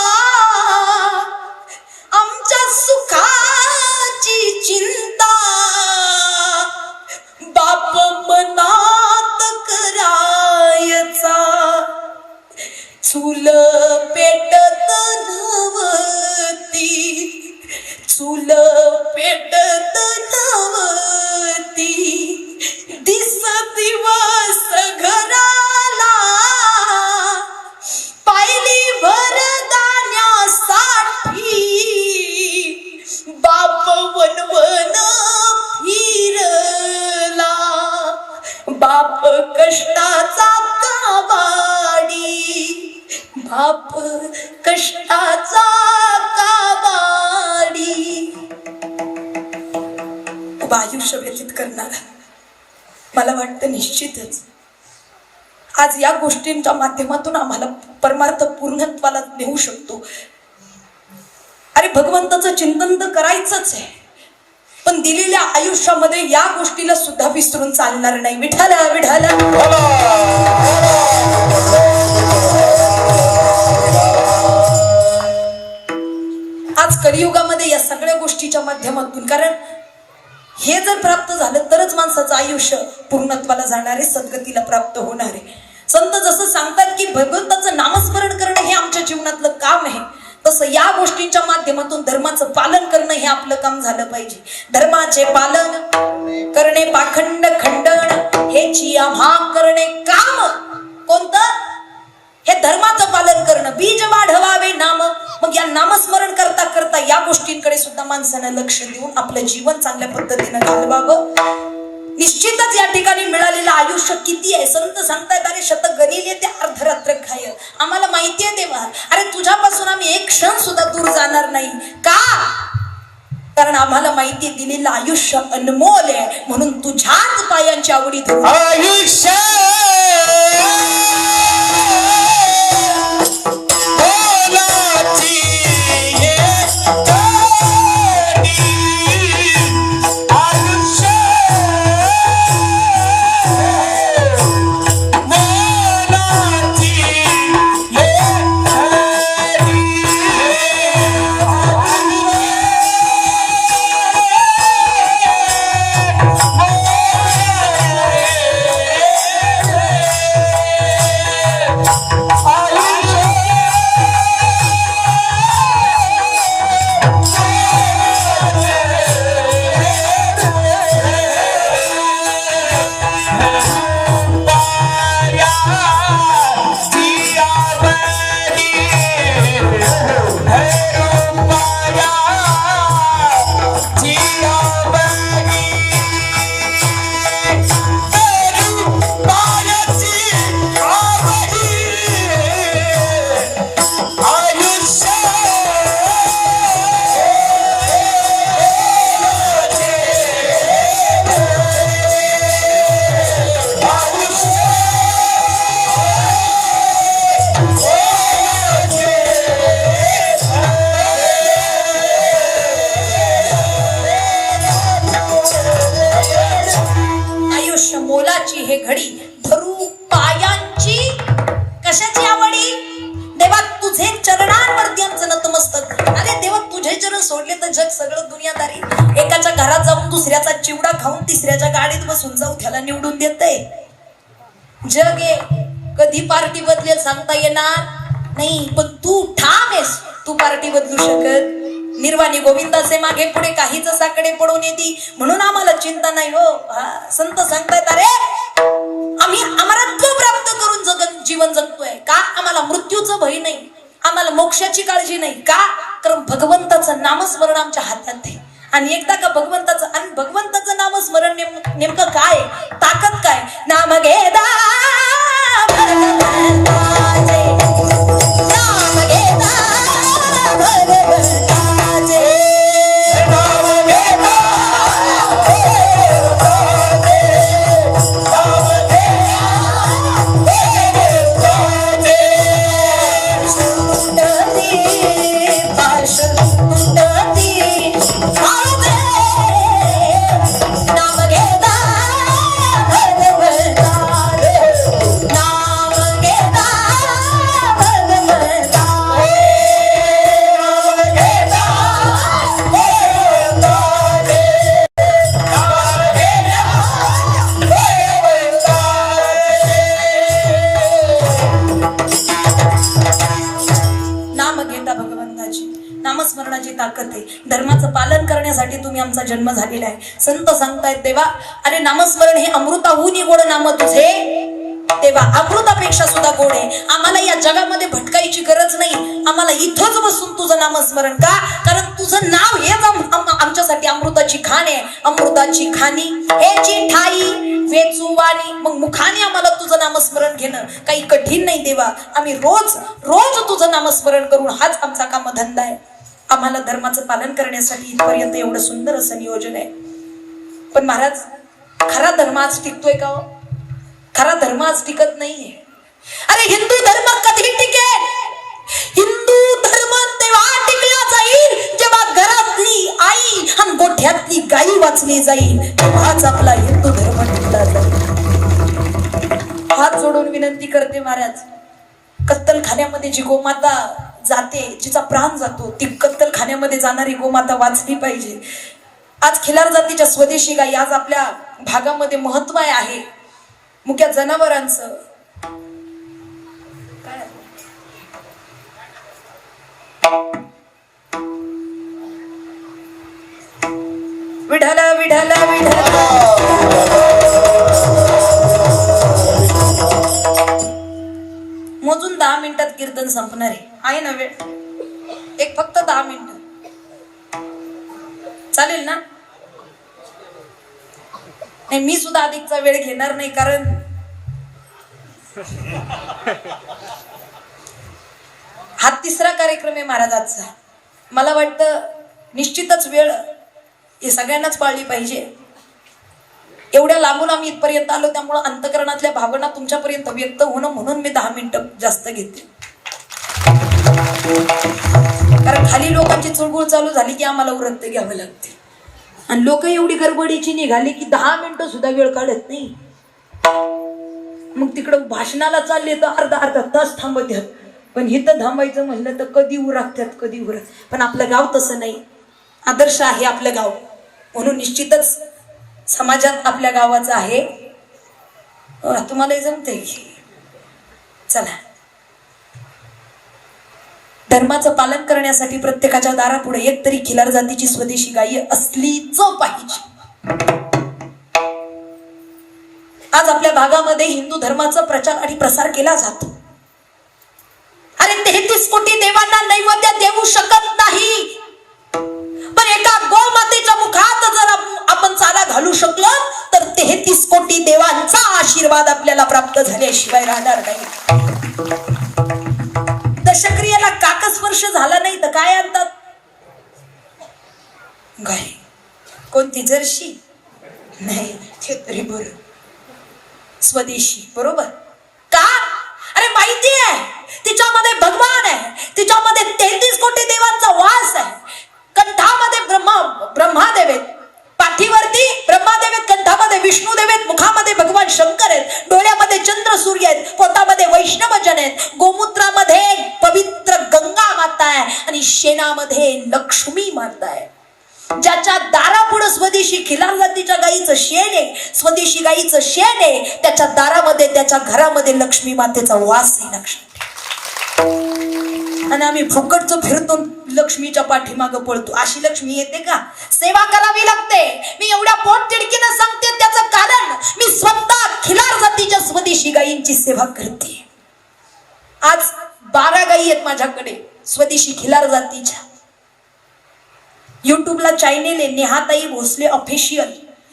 आमच्या सुखाची चिंता बाप मनात करायचा. चूल पेटत नव्हती, चूल पेटत नव्हती, दिस दिवस घराला, पायली भरदाण्यासाठी बाप वनवन फिरला, बाप कष्टाचा काबाडी, बाप कष्टाचा काबाडी. आयुष्य व्यतीत करणारा. मला वाटतं निश्चितच आज या गोष्टींच्या माध्यमातून आम्हाला परमार्थ पूर्णत्वाला नेऊ शकतो. अरे भगवंताचं चिंतन तर करायचंच आहे, पण दिलेल्या आयुष्यामध्ये या गोष्टीला सुद्धा विसरून चालणार नाही. विठाला विठाला आज कलियुगामध्ये या सगळ्या गोष्टीच्या माध्यमातून, कारण हे जर प्राप्त झालं तरच माणसाचं आयुष्य पूर्णत्वाला जाणार आहे, सद्गतीला प्राप्त होणार आहे. संत जसं सांगतात की भगवंताचं नामस्मरण करणं हे आमच्या जीवनातलं काम आहे, तसं या गोष्टींच्या माध्यमातून धर्माचं पालन करणं हे आपलं काम झालं पाहिजे. धर्माचे पालन करणे पाखंड खंडन हेची आम्हा करणे काम. कोणतं? हे धर्माचं पालन करणं. बीज वाढवावे नाम. मग या नामस्मरण करता करता या गोष्टींकडे सुद्धा माणसानं लक्ष देऊन आपलं जीवन चांगल्या पद्धतीनं घालवावं. निश्चितच या ठिकाणी मिळालेलं आयुष्य किती आहे. संत सांगतायत अरे शतक गणिले ते अर्धरात्र खाय. आम्हाला माहिती आहे देवा, अरे तुझ्यापासून आम्ही एक क्षण सुद्धा दूर जाणार नाही. का? कारण आम्हाला माहिती आहे दिलेलं आयुष्य अनमोल आहे, म्हणून तुझ्याच पायांची आवडी आयुष्य मोलाची हे घडी धरू पायांची. कशाची आवडी? देवा तुझे चरणांवरती आमचं नतमस्तक. अरे देवा तुझे चरण सोडले तर जग सगळं दुनियादारी. एकाच्या घरात जाऊन दुसऱ्याचा चिवडा खाऊन तिसऱ्याच्या गाडीत बसून जाऊ त्याला निवडून देते. जग आहे, कधी पार्टी बदलेल सांगता येणार नाही, पण तू ठाम आहेस, तू पार्टी बदलू शकत. निर्वाणी गोविंदाचे मागे पुढे काहीच साकडे पडून येते, म्हणून आम्हाला चिंता नाही हो. संत सांगतायत अरे आम्ही अमरत्व प्राप्त करून जीवन जगतोय. का? आम्हाला मृत्यूचं भय नाही, आम्हाला मोक्षाची काळजी नाही. का? कारण भगवंताचं नामस्मरण आमच्या हातात आहे. आणि एकदा का भगवंताचं नामस्मरण नेमकं काय, ताकद काय? नाम घेदा नामस्मरणाची ताकद आहे. धर्माचं पालन करण्यासाठी तुम्ही आमचा जन्म झालेला आहे. संत सांगतायत देवा अरे नामस्मरण हे अमृताहून गोड नाम तुझे. देवा अमृतापेक्षा सुद्धा गोड आहे. आम्हाला या जगामध्ये भटकायची गरज नाही, आम्हाला इथंच बसून तुझं नामस्मरण. का? कारण तुझं नाव हेच आमच्यासाठी अमृताची खाण आहे. अमृताची खाणी हेची ठाई वेचुवानी. मग मुखाने आम्हाला तुझं नामस्मरण घेणं काही कठीण नाही देवा. आम्ही रोज रोज तुझं नामस्मरण करून हाच आमचा कामधंदा आहे. आम्हाला धर्माचं पालन करण्यासाठी इथपर्यंत एवढं सुंदर असं नियोजन आहे. पण महाराज, खरा धर्म आज टिकतोय का हो? खरा धर्म आज टिकत नाहीये. अरे हिंदू धर्म कधी टिकेल? हिंदू धर्म तेव्हा टिकला जाईल जेव्हा घरातली आई आणि गोठ्यातली गाई वाचली जाईल, तेव्हाच आपला हिंदू धर्म टिकला जाईल. हात जोडून विनंती करते महाराज, कत्तलखान्यामध्ये जी गोमाता जाते, जिचा प्राण जातो, ती कत्तलखान्यामध्ये जाणारी गोमाता वाचली पाहिजे. आज खिलार जातीच्या स्वदेशी गायी, आज आपल्या भागामध्ये महत्व आहे. मुख्य जनावरांचं काय, विढाला विढाला विढाला. मोजून 10 मिनिटात कीर्तन संपणार आहे ना वेळ? एक फक्त 10 मिनिट चालेल ना? नाही, मी सुद्धा अधिकचा वेळ घेणार नाही, कारण हा 3रा कार्यक्रम आहे महाराजांचा. मला वाटतं निश्चितच वेळ हे सगळ्यांनाच पाळली पाहिजे. एवढ्या लांबून आम्ही इथपर्यंत आलो, त्यामुळे अंतकरणातल्या भावना तुमच्यापर्यंत व्यक्त होणं म्हणून मी 10 मिनिटं जास्त घेते. कारण खाली लोकांची चुळबुळ चालू झाली की आम्हाला व्रत घ्यावं लागते, आणि लोक एवढी गडबडीची निघाली की 10 मिनिटं सुद्धा वेळ काढत नाही. मग तिकडं भाषणाला चालले तर अर्धा तास थांबत्यात, पण इथं थांबायचं म्हणलं तर कधी उरकतात कधी उरक. पण आपलं गाव तसं नाही, आदर्श आहे आपलं गाव, म्हणून निश्चितच समाजात आपल्या गावाचं आहे. तुम्हाला जमतंय? चला, धर्माचं पालन करण्यासाठी प्रत्येकाच्या दारापुढे एक तरी खिलार जातीची स्वदेशी गायी असलीच पाहिजे. आज आपल्या भागामध्ये हिंदू धर्माचा प्रचार आणि प्रसार केला जातो. अरे 33 कोटी देवांना नैवेद्य देऊ शकत नाही, पण एका गोमातेच्या मुखात जर आपण चाला घालू शकलो तर 33 कोटी देवांचा आशीर्वाद आपल्याला प्राप्त झाल्याशिवाय राहणार नाही. दशक्रियेला काकस्पर्श झाला नाही तर काय आणतात? गाय. कोणती? जर्सी? नाही, ते तरी बरं स्वदेशी. बरोबर का? अरे माहिती आहे, तिच्यामध्ये भगवान आहे, तिच्यामध्ये 33 कोटी देवांचा वास आहे. कंठामध्ये ब्रह्मादेव आहेत, पाठीवरती ब्रह्मादेव आहेत, कंठामध्ये विष्णुदेव आहेत, मुखामध्ये भगवान शंकर आहेत, डोळ्यामध्ये चंद्र सूर्य आहेत, पोटामध्ये वैष्णवजन आहेत, गोमूत्रामध्ये पवित्र गंगा माता आहे आणि शेणामध्ये लक्ष्मी माता आहे. ज्याच्या दारापुढे स्वदेशी खिलार जातीच्या गाईचं शेण आहे, स्वदेशी गाईचं शेण आहे, त्याच्या दारामध्ये त्याच्या घरामध्ये लक्ष्मी मातेचा वास आहे. लक्ष्मी. आणि आम्ही फुकटचं फिरतो, लक्ष्मीच्या पाठीमागं पळतो. अशी लक्ष्मी येते का? सेवा करावी लागते. मी एवढ्या पोटतिडकीनं सांगते, त्याचं कारण मी स्वतः खिलार जातीच्या स्वदेशी गायींची सेवा करते. आज 12 गायी आहेत माझ्याकडे स्वदेशी खिलार जातीच्या. युट्यूबला चॅनेल आहे नेहाताई भोसले ऑफिशियल.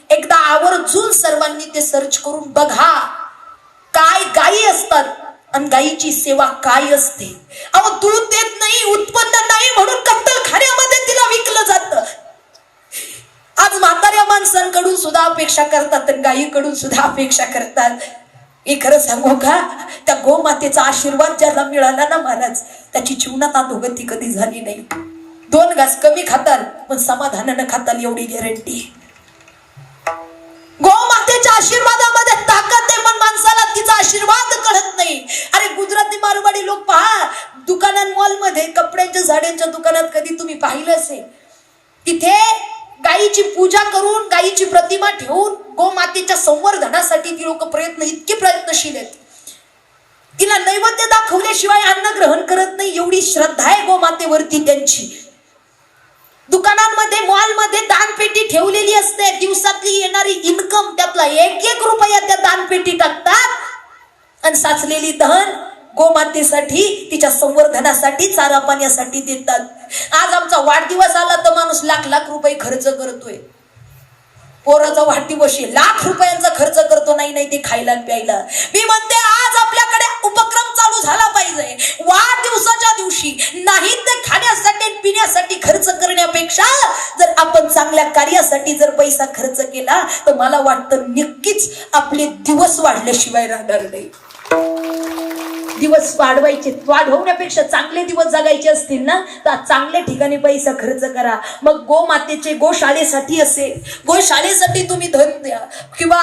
एकदा आवर्जून सर्वांनी ते सर्च करून बघा, काय गायी असतात आणि गायीची सेवा काय असते. अहो, दूध देत नाही, उत्पन्न नाही म्हणून कत्तलखान्यामध्ये तिला विकलं जातं. आज म्हाताऱ्या माणसांकडून सुद्धा अपेक्षा करतात आणि गायीकडून सुद्धा अपेक्षा करतात. हे खरं सांगू का, त्या गोमातेचा आशीर्वाद ज्याला मिळाला ना महाराज, त्याची जीवनात अधोगती कधी झाली नाही. 2 घास कमी खाताल पण समाधानानं खाताल, एवढी गॅरंटी. गोमातेच्या आशीर्वादामध्ये ताकद आहे, पण माणसाला तिचा आशीर्वाद कळत नाही. अरे गुजराती मारवाडी लोक पहा, दुकानात मॉलमध्ये कपड्यांच्या झाडांच्या दुकानात कधी तुम्ही पाहिलं असेल, तिथे गायीची पूजा करून गायीची प्रतिमा ठेवून गोमातेच्या संवर्धनासाठी ती लोक इतके प्रयत्नशील आहेत. तिला नैवेद्य दाखवल्याशिवाय अन्न ग्रहण करत नाही, एवढी श्रद्धा आहे गोमातेवरती त्यांची. दुकानांमध्ये मॉलमध्ये दानपेटी ठेवलेली असते, दिवसातली येणारी इन्कम त्यातला 1-1 रुपया त्या दानपेटी टाकतात आणि साचलेली धन गोमातेसाठी, तिच्या संवर्धनासाठी, चारा पाण्यासाठी देतात. आज आमचा वाढदिवस आला तर माणूस लाख रुपये खर्च करतोय. पोराचा वाढदिवस लाख रुपयांचा खर्च करतो, नाही ते खायला प्यायला. मी म्हणते आज आपल्याकडे उपक्रम चालू झाला पाहिजे. वाढदिवसाच्या दिवशी नाही ते खाण्यासाठी पिण्यासाठी खर्च करण्यापेक्षा जर आपण चांगलं चांगल्या कार्यासाठी जर पैसा खर्च केला तर मला वाटतं नक्कीच आपले दिवस वाढल्याशिवाय राहणार नाही. दिवस वाढवण्यापेक्षा चांगले दिवस जगायचे असतील ना तर चांगल्या ठिकाणी पैसा खर्च करा. मग गोमातेचे गोशाळेसाठी असेल, गोशाळेसाठी तुम्ही धन द्या, किंवा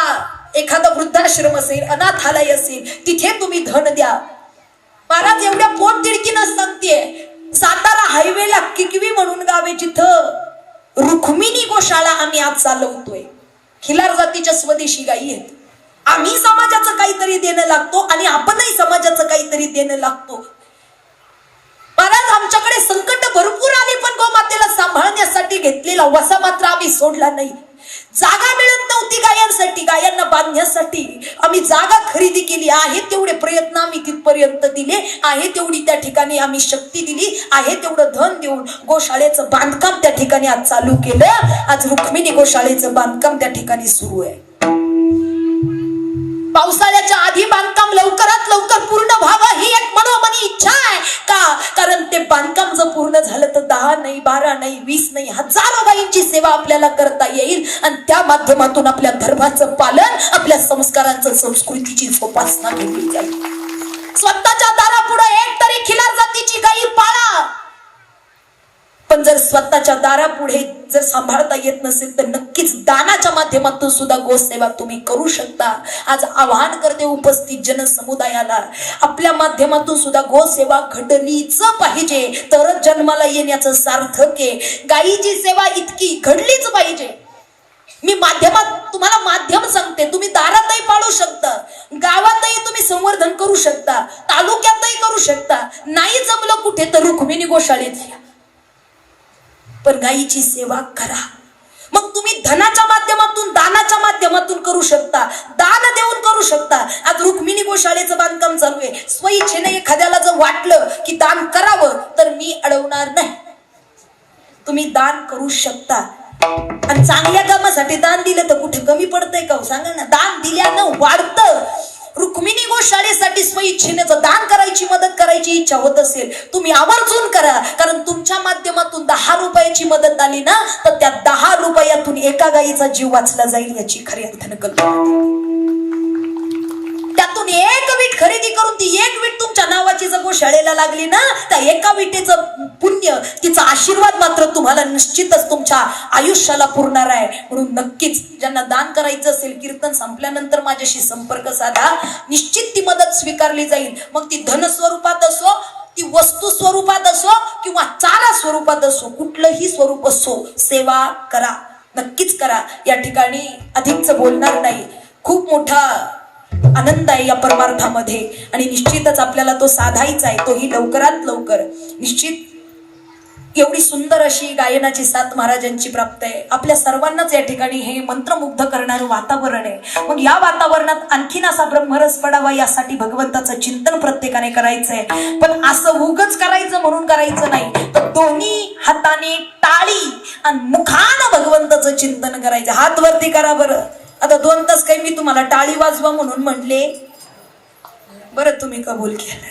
एखादा वृद्धाश्रम असेल, अनाथालय असेल, तिथे तुम्ही धन द्या. महाराज एवढ्या पोटतिडकीनं सांगतेय, सातारा हायवेला किकवी म्हणून गावे जिथं रुक्मिणी गोशाळा आम्ही आज चालवतोय. खिलार जातीच्या स्वदेशी गायी आहेत. आम्ही समाजाचं काहीतरी देणं लागतो आणि आपणही समाजाचं काहीतरी देणं लागतो. महाराज आमच्याकडे संकट भरपूर आली पण गोमातेला सांभाळण्यासाठी घेतलेला वसा मात्र आम्ही सोडला नाही. जागा मिळत नव्हती गायांसाठी, गायांना बांधण्यासाठी आम्ही जागा खरेदी केली आहे. तेवढे प्रयत्न आम्ही तिथपर्यंत दिले आहे, तेवढी त्या ठिकाणी आम्ही शक्ती दिली आहे, तेवढं धन देऊन गोशाळेचं बांधकाम त्या ठिकाणी आज चालू केलं. आज रुक्मिणी गोशाळेचं बांधकाम त्या ठिकाणी सुरू आहे. पावसाळ्याच्या आधी बांधकाम लवकरात लवकर पूर्ण व्हावं ही एक मनोमनी इच्छा आहे. का? कारण ते बांधकाम जर पूर्ण झालं तर 10 नाही, 12 नाही, 20 नाही, हजारो गायींची सेवा आपल्याला करता येईल आणि त्या माध्यमातून आपल्या धर्माचं पालन, आपल्या संस्कारांचं, संस्कृतीची जोपासना केली जाईल. स्वतःच्या दारापुढे एक तरी खिलार जातीची गायी पाळा. पण जर स्वतःच्या दारापुढे जर सांभाळता येत नसेल तर नक्कीच दानाच्या माध्यमातून सुद्धा गोसेवा तुम्ही करू शकता. आज आवाहन करते उपस्थित जनसमुदायाला, आपल्या माध्यमातून सुद्धा गोसेवा घडलीच पाहिजे, तरच जन्माला येण्याचं सार्थक आहे. गायीची सेवा इतकी घडलीच पाहिजे. मी माध्यमात तुम्हाला माध्यम सांगते, तुम्ही दारातही पाळू शकता, गावातही तुम्ही संवर्धन करू शकता, तालुक्यातही करू शकता. नाही जमलं कुठे तर रुक्मिणी गोशाळेत या, पण गायीची सेवा करा. मग तुम्ही धनाच्या माध्यमातून, दानाच्या माध्यमातून करू शकता, दान देऊन करू शकता. आज रुक्मिणी गोशाळेचं बांधकाम चालू आहे. स्वइच्छेने एखाद्याला जर वाटलं की दान करावं तर मी अडवणार नाही, तुम्ही दान करू शकता. आणि चांगल्या कामासाठी दान दिलं तर कुठे कमी पडतंय का? सांगा ना. दान दिल्यानं वाढतं. रुक्मिणी गोशाळेसाठी स्वइच्छेने दान करायची, मदत करायची इच्छा होत असेल, तुम्ही आवर्जून करा. कारण तुमच्या माध्यमातून 10 रुपयाची मदत आली ना तर त्या 10 रुपयातून एका गायीचा जीव वाचला जाईल याची खरी अर्थानं कल्पना. त्यातून एक वीट खरेदी करून ती एक वीट तुमच्या नावाची जर गोशाळेला लागली ना तर एका विटेचं पुण्य, तिचा आशीर्वाद मात्र तुम्हाला निश्चितच तुमच्या आयुष्याला पुरणार आहे. म्हणून नक्कीच ज्यांना दान करायचं असेल, कीर्तन संपल्यानंतर माझ्याशी संपर्क साधा. निश्चित ती मदत स्वीकारली जाईल. मग ती धन स्वरूपात असो, ती वस्तू स्वरूपात असो किंवा चारा स्वरूपात असो, कुठलंही स्वरूप असो, सेवा करा, नक्कीच करा. या ठिकाणी अधिकच बोलणार नाही. खूप मोठा आनंद आहे या परमार्थामध्ये आणि निश्चितच आपल्याला तो साधायचा आहे, तोही लवकरात लवकर. निश्चित एवढी सुंदर अशी गायनाची साथ महाराजांची प्राप्त आहे. आपल्या सर्वांनाच या ठिकाणी हे मंत्रमुग्ध करणारं वातावरण आहे. मग या वातावरणात आणखीन असा ब्रह्मरस पडावा यासाठी भगवंताचं चिंतन प्रत्येकाने करायचंय. पण असं उगच करायचं म्हणून करायचं नाही, तर दोन्ही हाताने टाळी आणि मुखानं भगवंताचं चिंतन करायचं. हात वरती करा बरं. आता 2 तास काही मी तुम्हाला टाळी वाजवा म्हणून म्हणले, बरं तुम्ही कबूल केलं.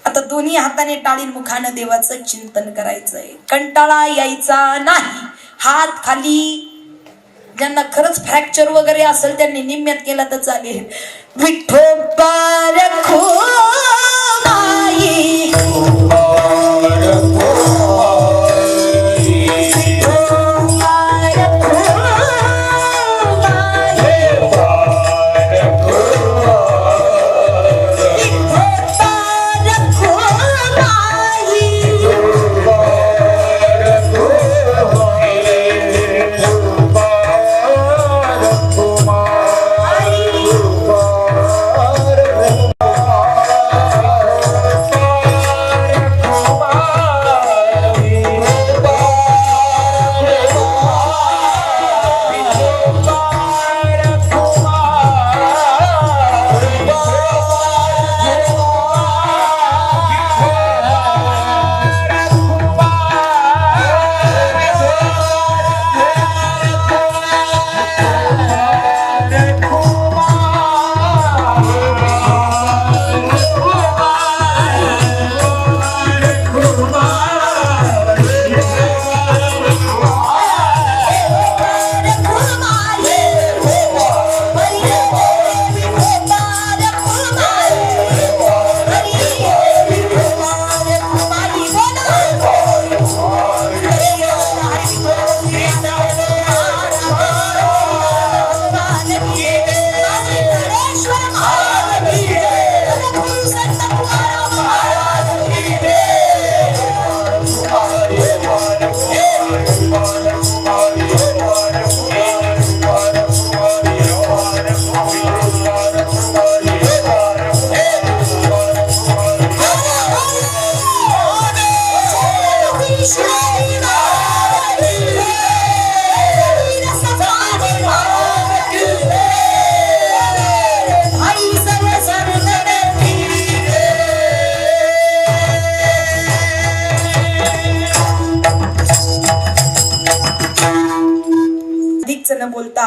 आता दोन्ही हाताने टाळी मुखानं देवाचं चिंतन करायचंय. कंटाळा यायचा नाही. हात खाली. ज्यांना खरंच फ्रॅक्चर वगैरे असेल त्यांनी निम्म्यात केला तर चालेल. विठोबा रखो माई,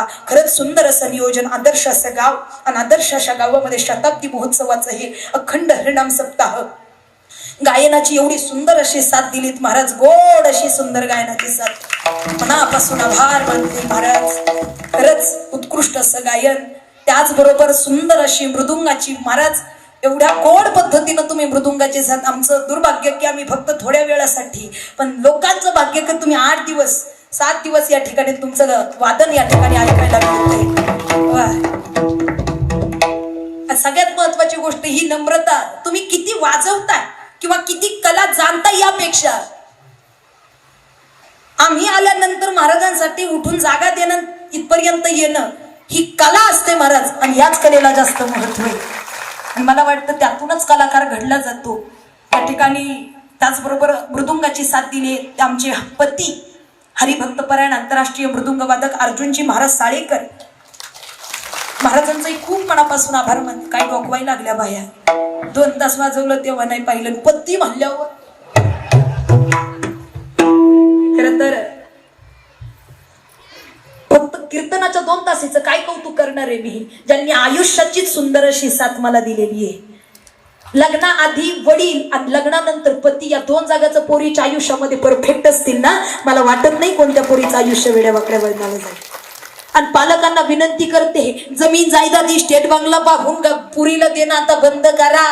पहा, खरंच सुंदर असं नियोजन, आदर्श असं गाव आणि आदर्श अशा गावामध्ये शताब्दी महोत्सवाचं हे अखंड हरिनाम सप्ताह, गायनाची एवढी सुंदर अशी साथ दिलीत महाराज, गोड अशी सुंदर गायनाची साथ, मनापासून आभार मानते महाराज. खरंच उत्कृष्ट असं गायन, त्याचबरोबर सुंदर अशी मृदुंगाची महाराज, एवढ्या गोड पद्धतीनं तुम्ही मृदुंगाची साथ. आमचं दुर्भाग्य की आम्ही फक्त थोड्या वेळासाठी, पण लोकांचं भाग्य की तुम्ही 8 दिवस 7 दिवस या ठिकाणी तुमचं वादन या ठिकाणी ऐकायला मिळते. सगळ्यात महत्वाची गोष्ट ही नम्रता. तुम्ही किती वाजवताय किंवा किती कला जाणता, यापेक्षा आम्ही आल्यानंतर महाराजांसाठी उठून जागा देणं, इथपर्यंत येणं ही कला असते महाराज, आणि याच कलेला जास्त महत्व आहे. आणि मला वाटतं त्यातूनच कलाकार घडला जातो या ठिकाणी. त्याचबरोबर मृदुंगाची साथ दिली ते आमचे पती, हरिभक्तपरायण आंतरराष्ट्रीय मृदुंग वादक अर्जुनजी महाराज साळेकर. महाराजांचाही खूप मनापासून आभार मानते. काय डोकवाय लागल्या बाया, 2 तास वाजवलं तेव्हा नाही पाहिलं, पत्ती म्हणल्यावर. खर तर फक्त कीर्तनाच्या 2 तासाचं काय कौतुक करणार आहे मी, ज्यांनी आयुष्याचीच सुंदर अशी साथ मला दिलेली आहे. लग्नाआधी वडील आणि लग्नानंतर पती, या 2 जागाचं पोरीच्या आयुष्यामध्ये परफेक्ट असतील ना, मला वाटत नाही कोणत्या पोरीचं आयुष्य वेड्या वाकड्या वळणाला जाईल. आणि पालकांना विनंती करते, जमीन जायदाद स्टेट बंगला पाहून पुरीला देणं आता बंद करा.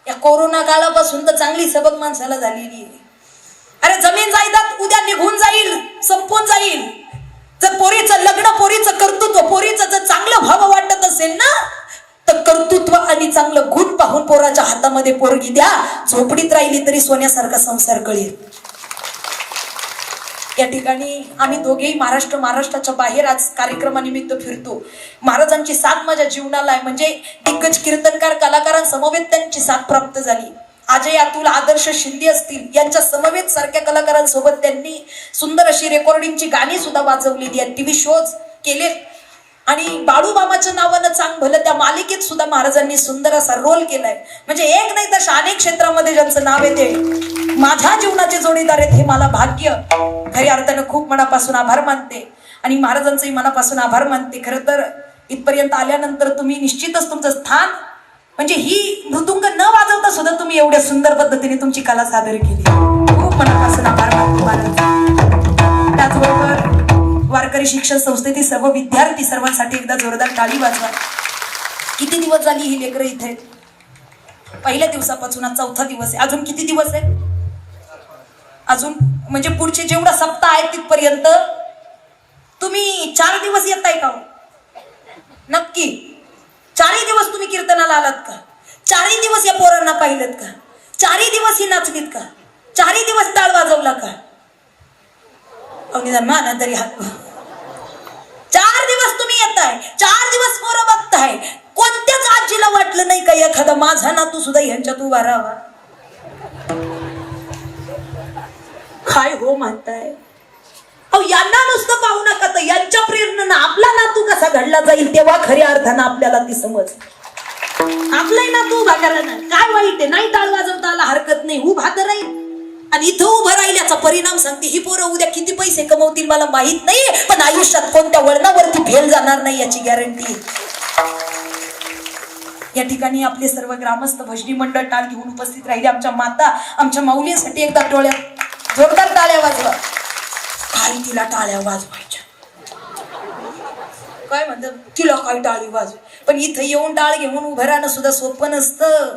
या कोरोना काळापासून तर चांगली सबक माणसाला झालेली आहे. अरे जमीन जायदाद उद्या निघून जाईल, संपून जाईल. जर पोरीचं लग्न, पोरीचं कर्तृत्व, पोरीचं जर चांगलं भाव वाटत असेल ना, तर कर्तृत्व आणि चांगलं गुण पाहून पोराच्या हातामध्ये पोरगी द्या. झोपडीत राहिली तरी सोन्यासारखा संसार कळेल. या ठिकाणी आम्ही दोघेही महाराष्ट्राच्या बाहेर आज कार्यक्रमानिमित्त फिरतो. महाराजांची साथ माझ्या जीवनाला आहे. म्हणजे दिग्गज कीर्तनकार कलाकारांसमवेत त्यांची साथ प्राप्त झाली. अजय अतुल, आदर्श शिंदे असतील, यांच्या समवेत सारख्या कलाकारांसोबत त्यांनी सुंदर अशी रेकॉर्डिंगची गाणी सुद्धा वाजवलेली आहेत, टीव्ही शोज केले. आणि बाळूमामाच्या नावानं चांग भलं त्या मालिकेत सुद्धा महाराजांनी सुंदर असा रोल केलाय. म्हणजे एक नाही तर अनेक क्षेत्रामध्ये ज्यांचं नाव येते, माझ्या जीवनाचे जोडीदार आहेत, हे मला भाग्य. खऱ्या अर्थानं खूप मनापासून आभार मानते आणि महाराजांचंही मनापासून आभार मानते. खरं तर इथपर्यंत आल्यानंतर तुम्ही निश्चितच तुमचं स्थान, म्हणजे ही मृदुंग न वाजवता सुद्धा तुम्ही एवढ्या सुंदर पद्धतीने तुमची कला सादर केली. खूप मनापासून आभार मानते महाराज. त्याचबरोबर वारकरी शिक्षण संस्थेतील सर्व विद्यार्थी, सर्वांसाठी एकदा जोरदार टाळी वाजवा. किती दिवस झाली ही लेकरं इथे? पहिल्या दिवसापासून आज 4था दिवस आहे. अजून किती दिवस आहे? अजून म्हणजे पुढचे जेवढा सप्ताह आहे तिथपर्यंत तुम्ही 4 दिवस येताय का? नक्की 4ही दिवस तुम्ही कीर्तनाला आलात का? 4ही दिवस या पोरांना पाहिलेत का? 4ही दिवस ही नाचलीत का? 4ही दिवस टाळ वाजवला का? निदान माना तरी हात. 4 दिवस तुम्ही येताय, 4 दिवस पोरं बघताय. कोणत्याच आजीला वाटलं नाही का एखादा माझा नातू सुद्धा ह्यांच्यात उभा राहावा? काय हो म्हणताय? अहो यांना नुसतं पाहू नका, तर यांच्या प्रेरणेनं आपला नातू कसा घडला जाईल तेव्हा खऱ्या अर्थानं आपल्याला ती समज. आपलाही नातू उभा करा ना, काय वाईट आहे? नाही टाळ वाजवता आला हरकत नाही, उभा तर राहील. आणि इथं उभं राहिल्याचा परिणाम सांगते, ही पोरं उद्या किती पैसे कमवतील मला माहित नाही, पण आयुष्यात कोणत्या वळणावरती फेल जाणार नाही याची गॅरंटी. या ठिकाणी आपले सर्व ग्रामस्थ, भजनी मंडळ टाळ घेऊन उपस्थित राहिले. आमच्या माता, आमच्या माऊलींसाठी एकदा डोळ्यात जोरदार टाळ्या वाजवा. काय तिला टाळ्या वाजवायच्या? काय म्हणतात तिला काय टाळी वाजव? पण इथं येऊन टाळ घेऊन उभं राहणं सुद्धा सोपं नसतं.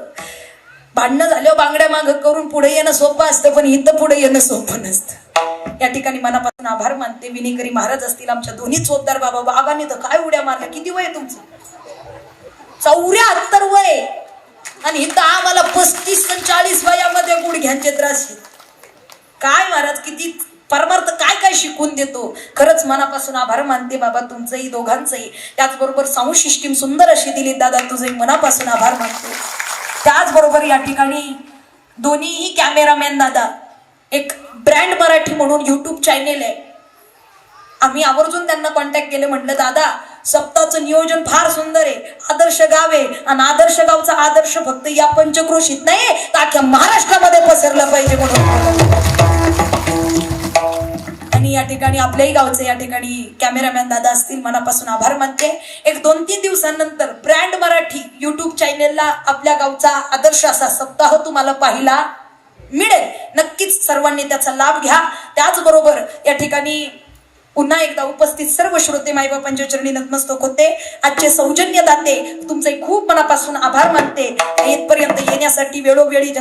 भांडणं झाल्यावर बांगड्या माग करून पुढे येणं सोपं असतं, पण इथं पुढे येणं सोपं नसतं. या ठिकाणी मनापासून आभार मानते. विनेकरी महाराज असतील, आमच्या दोन्ही चोपदार बाबा, बाबांनी तर काय उड्या मारल्या. किती वय तुमचं? 74 वय. आणि इथं आम्हाला 35 आणि 40 वयामध्ये गुडघ्यांचे त्रास. काय महाराज किती परमार्थ काय काय शिकून देतो. खरंच मनापासून आभार मानते बाबा तुमचंही, दोघांचंही. त्याचबरोबर साऊंड सिस्टीम सुंदर अशी दिली दादा, तुझंही मनापासून आभार मानते. त्याचबरोबर या ठिकाणी दोन्हीही कॅमेरामॅन दादा, एक ब्रँड मराठी म्हणून YouTube चॅनेल आहे, आम्ही आवर्जून त्यांना कॉन्टॅक्ट केले. म्हटलं दादा सप्ताहाचं नियोजन फार सुंदर आहे, आदर्श गाव आहे, आणि आदर्श गावचा आदर्श फक्त या पंचक्रोशीत नाही तर अख्ख्या महाराष्ट्रामध्ये पसरला पाहिजे म्हणून. आणि या ठिकाणी आपल्याही गावचे या ठिकाणी कॅमेरामॅन दादा असतील, मनापासून आभार मानते. एक 2-3 दिवसांनंतर ब्रँड मराठी युट्यूब चॅनेलला आपल्या गावचा आदर्श असा सप्ताह तुम्हाला पाहायला मिळेल. नक्कीच सर्वांनी त्याचा लाभ घ्या. त्याचबरोबर या ठिकाणी पुन्हा एकदा उपस्थित सर्व श्रोते माईबापांच्या चरणी नतमस्तक होते. आजचे सौजन्य दाते तुमचे खूप मनापासून आभार मानते. इथपर्यंत येण्यासाठी वेळोवेळी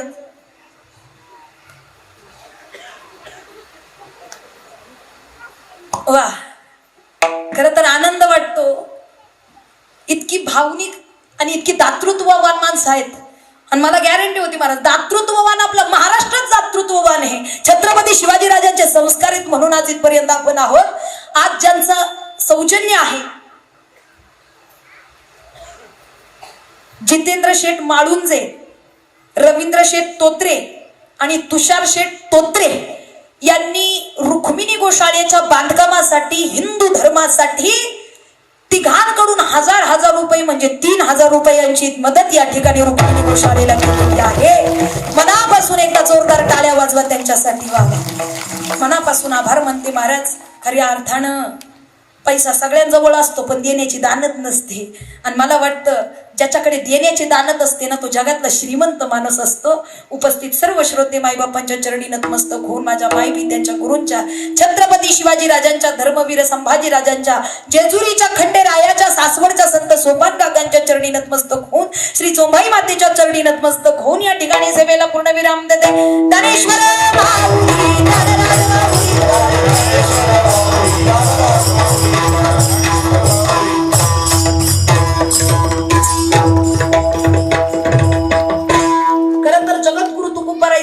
वा, खर तर आनंद वाटतो. इतकी भावनिक आणि इतकी दातृत्ववान माणसं आहेत. आणि मला गॅरंटी होती महाराज, दातृत्ववान आपलं महाराष्ट्रात दातृत्ववान आहे. छत्रपती शिवाजीराजांचे संस्कारित म्हणून आज इथपर्यंत आपण आहोत. आज ज्यांचं सौजन्य आहे, जितेंद्र शेठ माळुंजे, रवींद्र शेठ तोत्रे आणि तुषार शेठ तोत्रे यांनी रुक्मिणी गोशाळेच्या बांधकामासाठी, हिंदू धर्मासाठी तिघांकडून हजार रुपये म्हणजे 3000 रुपयांची मदत या ठिकाणी रुक्मिणी गोशाळेला केलेली आहे. मनापासून एकदा जोरदार टाळ्या वाजवा त्यांच्यासाठी. व्हावा, मनापासून आभार मानते महाराज. खऱ्या अर्थानं पैसा सगळ्यांजवळ असतो, पण देण्याची दानत नसते. आणि मला वाटतं ज्याच्याकडे देण्याची दानत असते ना, तो जगातला श्रीमंत माणूस असतो. उपस्थित सर्व श्रोते माईबापांच्या चरणी नतमस्तक होऊन, माझ्या मायबी त्यांच्या गुरूंच्या, छत्रपती शिवाजी राजांच्या, धर्मवीर संभाजी राजांच्या, जेजुरीच्या खंडेरायाच्या, सासवडच्या संत सोपान काकांच्या चरणी नतमस्तक होऊन, श्री चोंभाई मातेच्या चरणी नतमस्तक होऊन या ठिकाणी सेवेला पूर्णविराम देते. दानेश्वर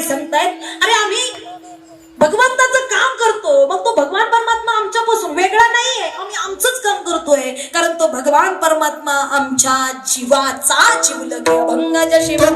सांगतायत, अरे आम्ही भगवंताचं काम करतो, मग तो भगवान परमात्मा आमच्यापासून वेगळा नाहीये, आम्ही आमचंच काम करतोय. कारण तो भगवान परमात्मा आमच्या जीवाचा जीव लगे अभंगाच्या शिवाय